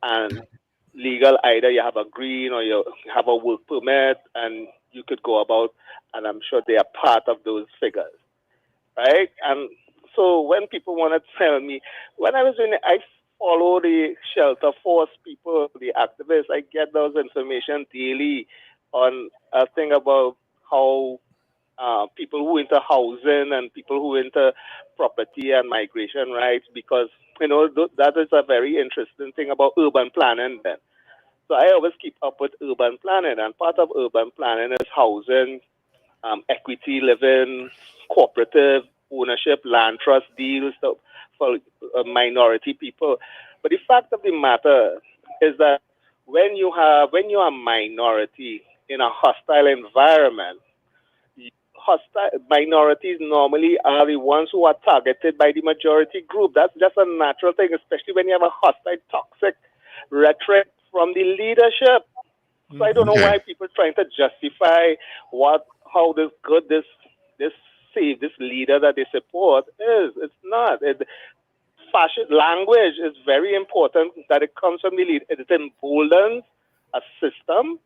And legal, either you have a green or you have a work permit and you could go about, and I'm sure they are part of those figures, right? And so when people want to tell me, when I was in it, I follow the shelter force people, the activists, I get those information daily on a thing about how people who into housing and people who into property and migration rights, because, you know, that is a very interesting thing about urban planning then. So I always keep up with urban planning, and part of urban planning is housing, equity living, cooperative ownership, land trust deals for minority people. But the fact of the matter is that when you are a minority in a hostile environment, minorities normally are the ones who are targeted by the majority group. That's just a natural thing, especially when you have a hostile, toxic rhetoric from the leadership. So I don't know why people are trying to justify how this leader that they support is. It's not. Fascist language is very important that it comes from the leader. It emboldens a system.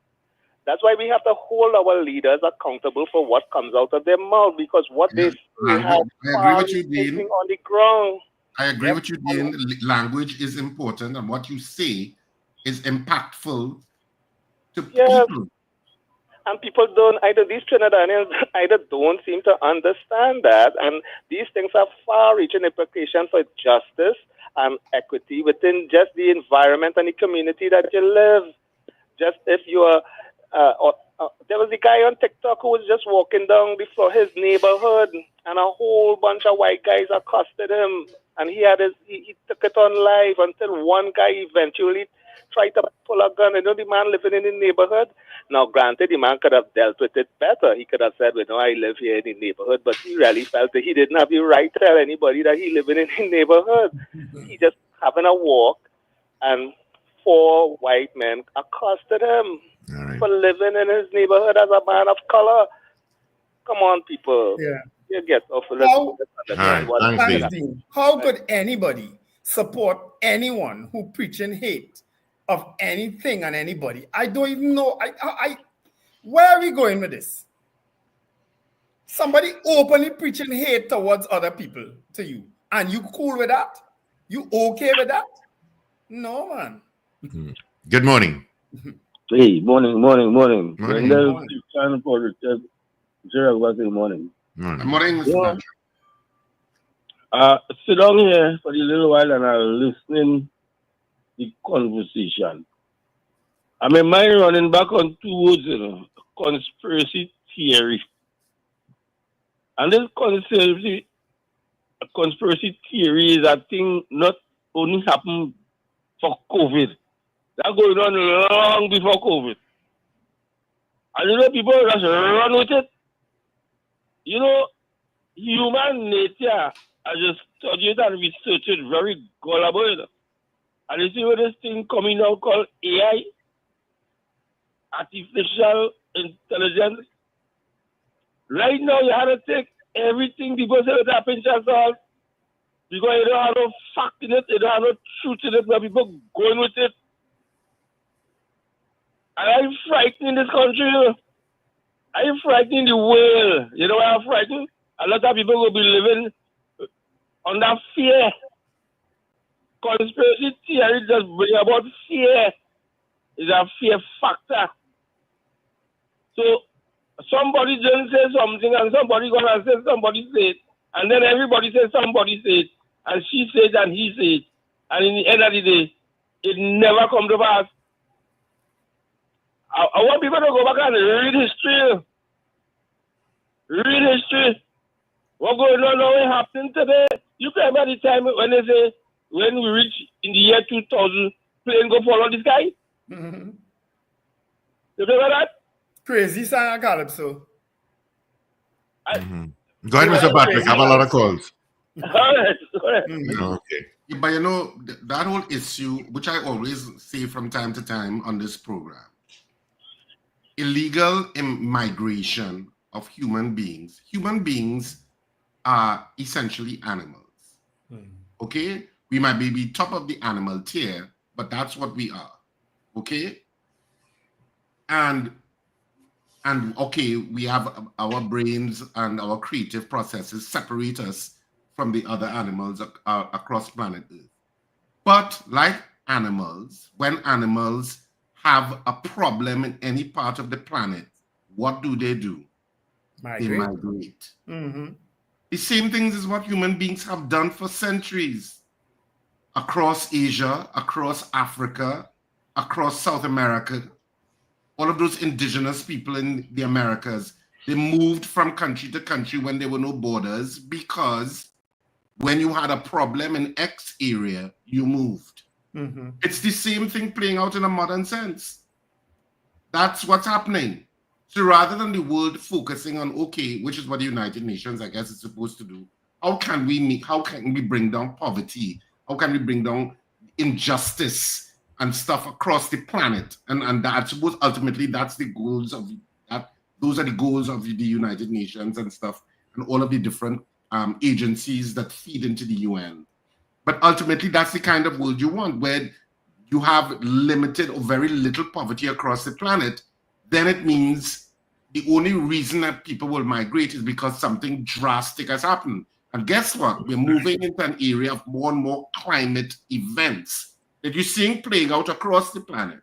That's why we have to hold our leaders accountable for what comes out of their mouth, because what they say has on the ground. I agree with you, Dean. Language is important, and what you say is impactful to people. And people don't, these Trinidadians don't seem to understand that. And these things have far-reaching implications for justice and equity within just the environment and the community that you live. Just if you are, there was a guy on TikTok who was just walking down before his neighborhood, and a whole bunch of white guys accosted him, and he took it on live until one guy eventually tried to pull a gun. You know, the man living in the neighborhood. Now, granted, the man could have dealt with it better. He could have said, well, no, I live here in the neighborhood, but he really felt that he didn't have the right to tell anybody that he living in the neighborhood. He just having a walk, and 4 white men accosted him for living in his neighborhood as a man of color. Come on, people. Yeah. You get off. How could anybody support anyone who preaching hate of anything and anybody? I don't even know. Where are we going with this? Somebody openly preaching hate towards other people to you, and you cool with that? You okay with that? No, man. Good morning. Hey, morning. Wendell, morning. Morning, Mr. Sit down here for a little while and I'm listening the conversation. I mean, mine running back on 2 words, conspiracy theory. And this conspiracy theory is a thing not only happen for COVID. That going on long before COVID. And you know, people just run with it. You know, human nature, I just studied and researched it, very gullible. And you see what this thing coming out called AI, artificial intelligence. Right now, you have to take everything people say with a pinch of salt because you don't have no fact in it, you don't have no truth in it, but people going with it. And I'm frightening this country. I'm frightening the world. You know why I'm frightened? A lot of people will be living under fear. Conspiracy theory just bring about fear. It's a fear factor. So somebody didn't say something and somebody gonna say somebody said, and then everybody says somebody said, and she said and he said, and in the end of the day, it never come to pass. I want people to go back and read history. Read history. What's going on now? What happened today? You can remember the time when they say, when we reach in the year 2000, plane go follow this guy? Mm-hmm. You remember that? Crazy Science Calypso. Go ahead, Mr. Patrick. I have a lot of calls. All right. Okay. Yeah, but you know, that whole issue, which I always say from time to time on this program, illegal migration of human beings. Human beings are essentially animals. Okay? We might be top of the animal tier, but that's what we are. Okay? And okay, we have our brains and our creative processes separate us from the other animals across planet Earth. But like animals, when animals have a problem in any part of the planet, what do? They migrate. Mm-hmm. The same things is what human beings have done for centuries. Across Asia, across Africa, across South America, all of those indigenous people in the Americas, they moved from country to country when there were no borders because when you had a problem in X area, you moved. Mm-hmm. It's the same thing playing out in a modern sense. That's what's happening. So rather than the world focusing on, okay, which is what the United Nations, I guess, is supposed to do, how can we bring down poverty? How can we bring down injustice and stuff across the planet? And I suppose ultimately that's the goals of that. Those are the goals of the United Nations and stuff, and all of the different agencies that feed into the UN. But ultimately, that's the kind of world you want, where you have limited or very little poverty across the planet. Then it means the only reason that people will migrate is because something drastic has happened. And guess what? We're moving into an area of more and more climate events that you're seeing playing out across the planet.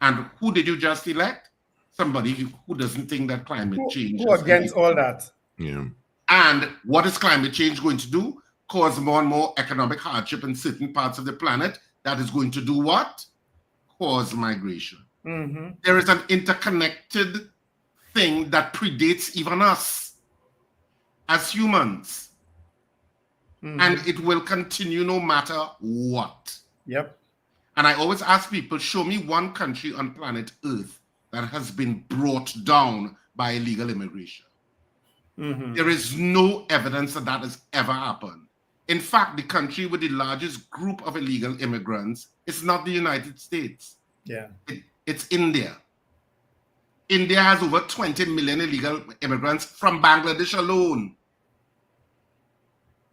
And who did you just elect? Somebody who doesn't think that climate change Who against all that? Yeah. And what is climate change going to do? Cause more and more economic hardship in certain parts of the planet. That is going to do what? Cause migration. Mm-hmm. There is an interconnected thing that predates even us as humans. Mm-hmm. And it will continue no matter what. Yep. And I always ask people, show me one country on planet Earth that has been brought down by illegal immigration. Mm-hmm. There is no evidence that that has ever happened. In fact, the country with the largest group of illegal immigrants is not the United States. Yeah. It's India. India has over 20 million illegal immigrants from Bangladesh alone.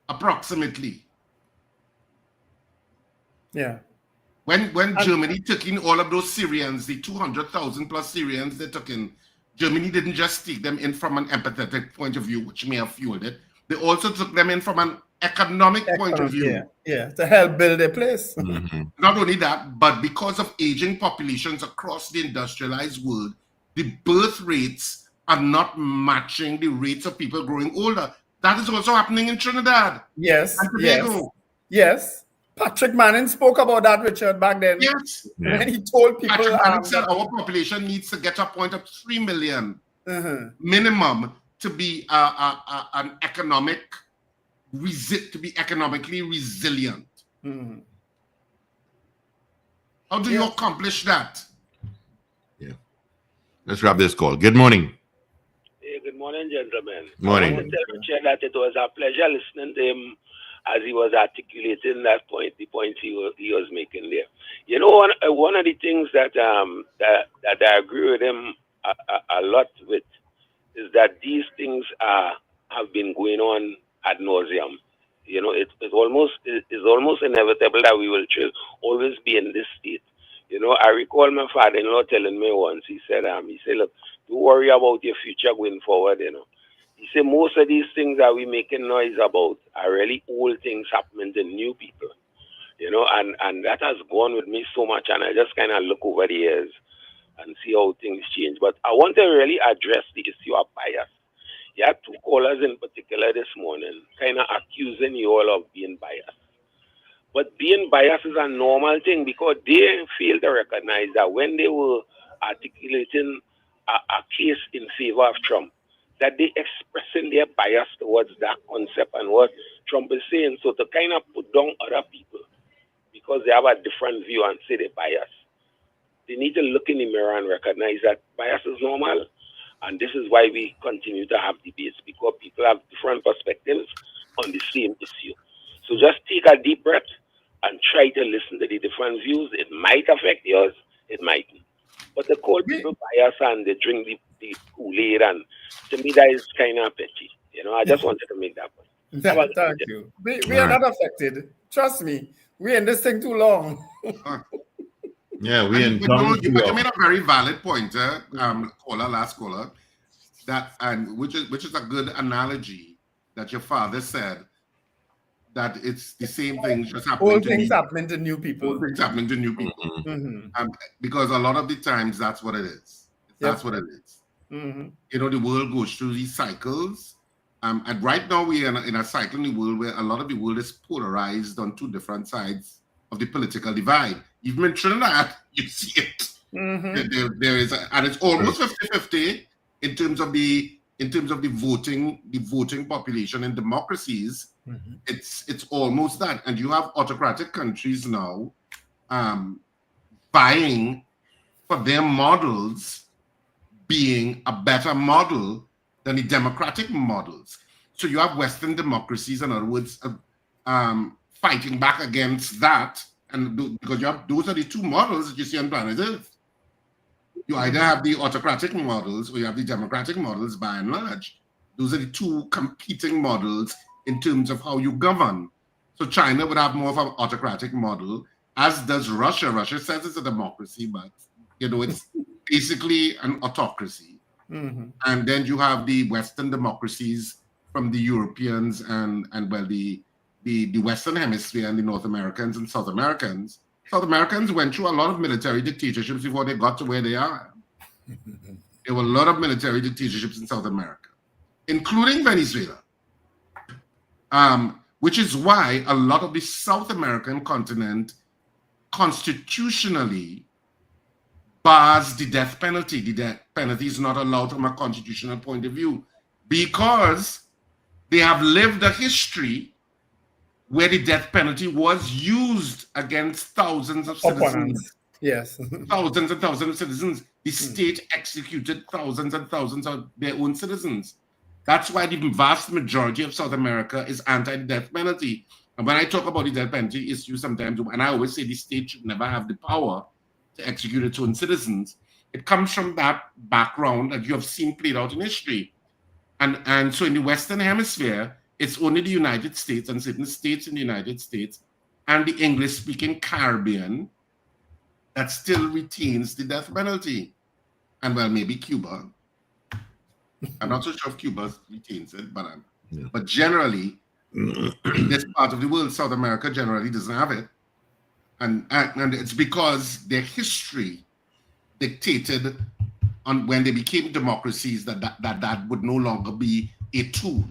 Approximately. Yeah. When Germany took in all of those Syrians, the 200,000 plus Syrians they took in, Germany didn't just take them in from an empathetic point of view, which may have fueled it. They also took them in from an economic point of view. Yeah, to help build a place. Mm-hmm. Not only that, but because of aging populations across the industrialized world, the birth rates are not matching the rates of people growing older. That is also happening in Trinidad. Yes, and Tobago. yes. Patrick Manning spoke about that, Richard, back then. Yes. When he told people... Patrick Manning said our population needs to get a point of 3 million minimum to be an economically resilient. How do you accomplish that? Yeah. Let's wrap this call. Good morning. Hey, good morning, gentlemen. Morning. I want to tell Richard that it was a pleasure listening to him as he was articulating that point, the points he was making there. You know, one of the things that that I agree with him a lot with is that these things have been going on ad nauseum. You know, it's almost inevitable that we will always be in this state. You know, I recall my father-in-law telling me once. He said, look, don't worry about your future going forward. You know, he said most of these things that we making noise about are really old things happening to new people. You know, and that has gone with me so much, and I just kind of look over the years and see how things change. But I want to really address the issue of bias. You had two callers in particular this morning kind of accusing you all of being biased. But being biased is a normal thing because they fail to recognize that when they were articulating a case in favor of Trump, that they expressing their bias towards that concept and what Trump is saying. So to kind of put down other people because they have a different view and say they're biased, they need to look in the mirror and recognize that bias is normal. And this is why we continue to have debates, because people have different perspectives on the same issue. So just take a deep breath and try to listen to the different views. It might affect yours, it mightn't. But to call people biased and they drink the Kool-Aid, and to me that is kind of petty. You know, I just wanted to make that point. Thank you. We are not affected. Trust me. We're in this thing too long. Yeah, you made a very valid point, last caller, which is a good analogy that your father said, that it's the same thing just happening. Old things happening to new people. Old things happening to new people. Because a lot of the times that's what it is. That's what it is. You know, the world goes through these cycles. And right now we are in a cycle in the world where a lot of the world is polarized on two different sides of the political divide. Even in Trinidad, you see it. There is, and it's almost 50-50 in terms of the voting population in democracies. It's almost that, and you have autocratic countries now vying for their models being a better model than the democratic models. So you have Western democracies, in other words, fighting back against that, and because you have those are the two models that you see on planet Earth. You either have the autocratic models or you have the democratic models. By and large, those are the two competing models in terms of how you govern. So China would have more of an autocratic model, as does Russia. Russia says it's a democracy, but you know it's basically an autocracy. And then you have the Western democracies from the Europeans and the Western Hemisphere and the North Americans and South Americans. South Americans went through a lot of military dictatorships before they got to where they are. There were a lot of military dictatorships in South America, including Venezuela, which is why a lot of the South American continent constitutionally bars the death penalty. The death penalty is not allowed from a constitutional point of view because they have lived a history where the death penalty was used against thousands of citizens. Yes. Thousands and thousands of citizens. The state executed thousands and thousands of their own citizens. That's why the vast majority of South America is anti-death penalty. And when I talk about the death penalty issue sometimes, and I always say the state should never have the power to execute its own citizens, it comes from that background that you have seen played out in history. And so in the Western Hemisphere, it's only the United States and certain states in the United States and the English-speaking Caribbean that still retains the death penalty. And well, maybe Cuba. I'm not so sure if Cuba retains it, but generally, in this part of the world, South America generally doesn't have it. And it's because their history dictated on when they became democracies that would no longer be a tool.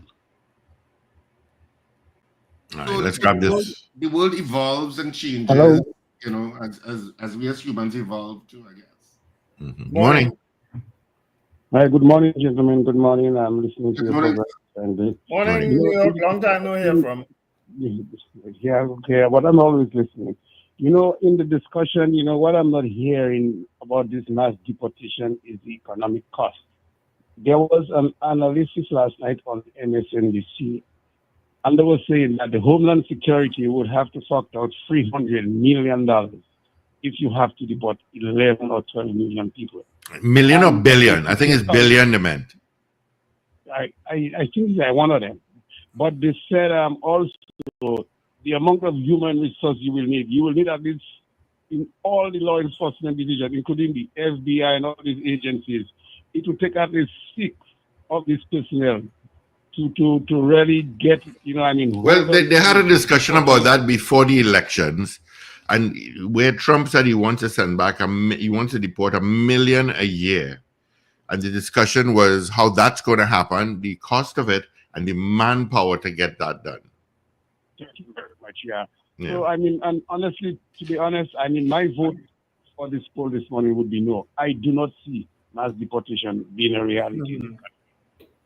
All right, let's grab this. The world evolves and changes. Hello. You know, as we as humans evolve too, I guess. Morning. Hi, good morning, gentlemen. Good morning. I'm listening to Good your morning. program. And, Morning, New York. Long time no hear from. Yeah, but I'm always listening. In the discussion, what I'm not hearing about this mass deportation is the economic cost. There was an analysis last night on MSNBC, and they were saying that the Homeland Security would have to fork out $300 million if you have to deport 11 or 12 million people. Million or billion? I think it's billion they meant. I think they're one of them. But they said also the amount of human resource you will need at least in all the law enforcement divisions, including the FBI and all these agencies, it will take at least 6 of these personnel to really get, Well, they had a discussion about that before the elections, and where Trump said he wants to send back, he wants to deport 1 million a year. And the discussion was how that's going to happen, the cost of it, and the manpower to get that done. Thank you very much, yeah. So, and honestly, to be honest, my vote for this poll this morning would be no. I do not see mass deportation being a reality.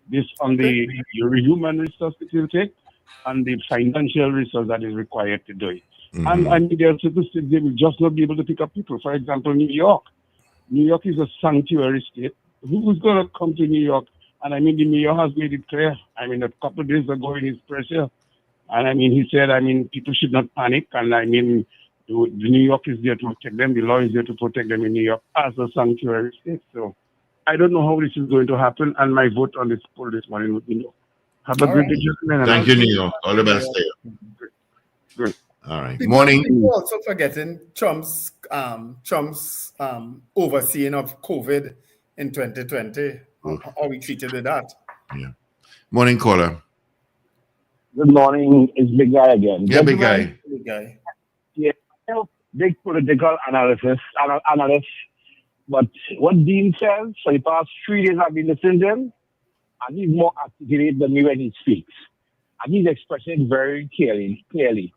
This on the human resource it will take and the financial resource that is required to do it. And there are certain states they will just not be able to pick up people. For example, New York. New York is a sanctuary state. Who's going to come to New York? And the mayor has made it clear. A couple of days ago in his press here. And he said, people should not panic. And the New York is there to protect them. The law is there to protect them in New York as a sanctuary state. So I don't know how this is going to happen. And my vote on this poll this morning would be no. Have a good day, gentlemen. Thank you, New York. All the best to you. Good. All right. People, Morning. People also forgetting Trump's overseeing of COVID in 2020. How we treated with that. Yeah. Morning, caller. Good morning. It's Big Guy again. Yeah, Big Guy. Big Guy. Yeah, big political analyst. But what Dean says for the past 3 days I've been listening to him, and he's more articulate than me when he speaks. And he's expressing it very clearly.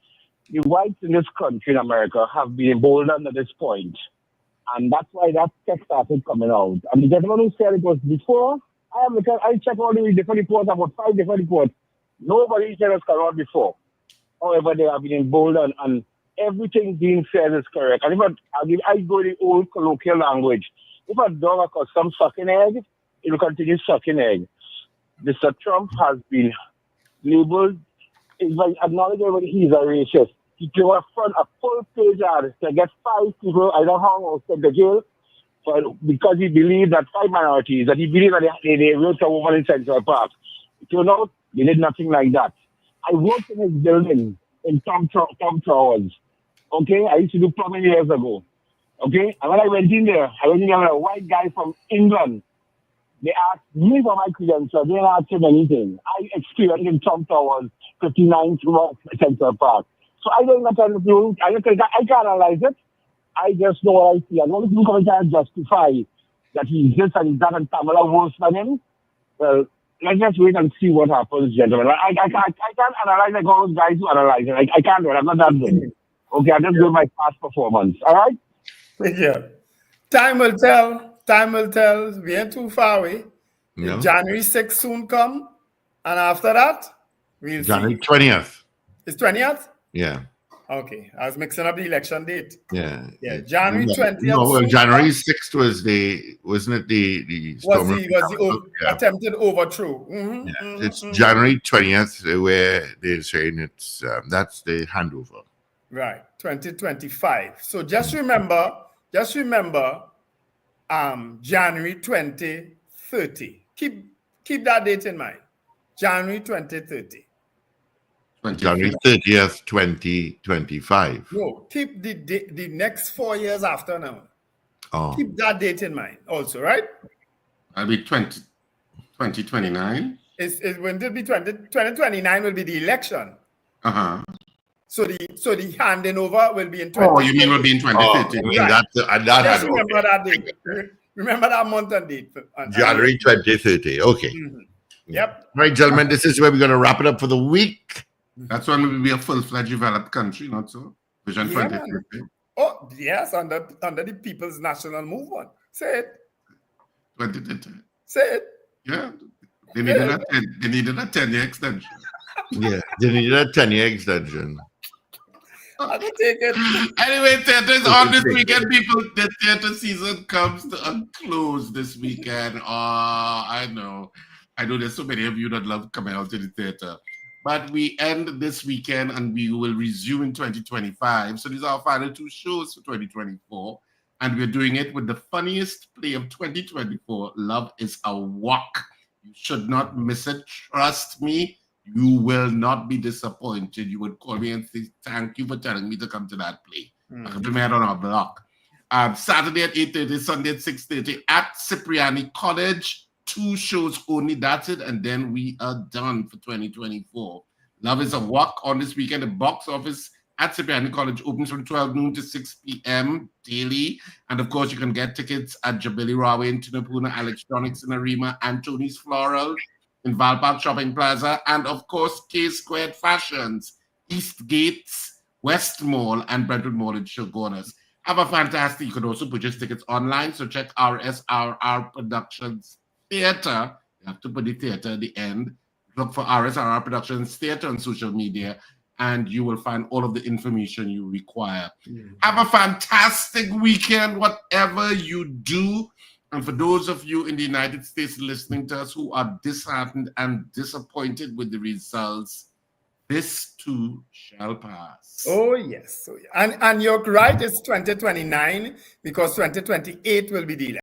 The whites in this country, in America, have been emboldened at this point. And that's why that text started coming out. And the gentleman who said it was before, I checked all the different reports, about 5 different reports. Nobody said it's come out before. However, they have been emboldened, and everything being said is correct. And I go the old colloquial language. If a dog accustomed sucking egg, it will continue sucking egg. Mr. Trump has been labeled, it's like acknowledging he's a racist. He came up front a full page ad to get 5 people, I don't know how, sent to jail, because he believed that 5 minorities, that he believed that they wrote a woman in Central Park. It turned out they did nothing like that. I worked in his building in Tom Towers. Okay, I used to do plumbing years ago. Okay, and when I went in there with a white guy from England. They asked me for my credentials. They didn't ask him anything. I experienced in Tom Towers, 59 throughout Central Park. So I don't know what to do. I can't analyze it. I just know what I see. And only people come and justify that he's this and that and Kamala worse than him. Well, let's just wait and see what happens, gentlemen. I can't analyze like all those guys who analyze it. I can't do it. I'm not that good. Okay, I'm just doing my past performance. All right? Yeah. Time will tell. Time will tell. We ain't too far away. No. January 6th soon come. And after that, we'll January see. 20th. It's 20th? Yeah. Okay. I was mixing up the election date. Yeah. January 20th. No, well, January 6th wasn't it the storm? Was the attempted overthrow. It's January 20th where they're saying it's that's the handover. Right. 2025. So just remember January 2030. Keep that date in mind. January 2030. January 30th, 2025. No, keep the next 4 years after now. Oh. Keep that date in mind also, right? That'll be 2029. It's when it be 2029 will be the election. Uh-huh. So the handing over will be in 2030. Oh, you mean will be in 2030? Oh, right. Just remember that date. Remember that month and date. January 2030. Okay. Mm-hmm. Yep. All right, gentlemen, this is where we're going to wrap it up for the week. That's when we will be a full-fledged developed country, not so? Vision Yeah, 2050. man. Oh, yes, under the People's National Movement. Say it. 2050. Say it. Yeah. They needed a 10-year extension. Yeah, they needed a 10-year extension. I can take it. Anyway, theaters on this weekend, people. The theater season comes to a close this weekend. I know there's so many of you that love coming out to the theater. But we end this weekend and we will resume in 2025. So these are our final 2 shows for 2024. And we're doing it with the funniest play of 2024, Love is a Walk. You should not miss it. Trust me. You will not be disappointed. You would call me and say, thank you for telling me to come to that play. I can premiere on our block. Saturday at 8:30, Sunday at 6:30 at Cipriani College. 2 shows only, that's it. And then we are done for 2024. Love is a Walk on this weekend. The box office at Cipriani College opens from 12 noon to 6 p.m. daily. And of course, you can get tickets at Jabili Rawe in Tunapuna, Electronics in Arima, and Tony's Floral in Valpark Shopping Plaza, and of course, K-Squared Fashions, East Gates, West Mall, and Brentwood Mall in Shoguners. Have a fantastic, you can also purchase tickets online, so check RSRR Productions Theater. You have to put the theater at the end. Look for RSRR Productions Theater on social media, and you will find all of the information you require. Have a fantastic weekend, whatever you do. And for those of you in the United States listening to us who are disheartened and disappointed with the results, this too shall pass. Oh, yes. And you're right, it's 2029 because 2028 will be the election.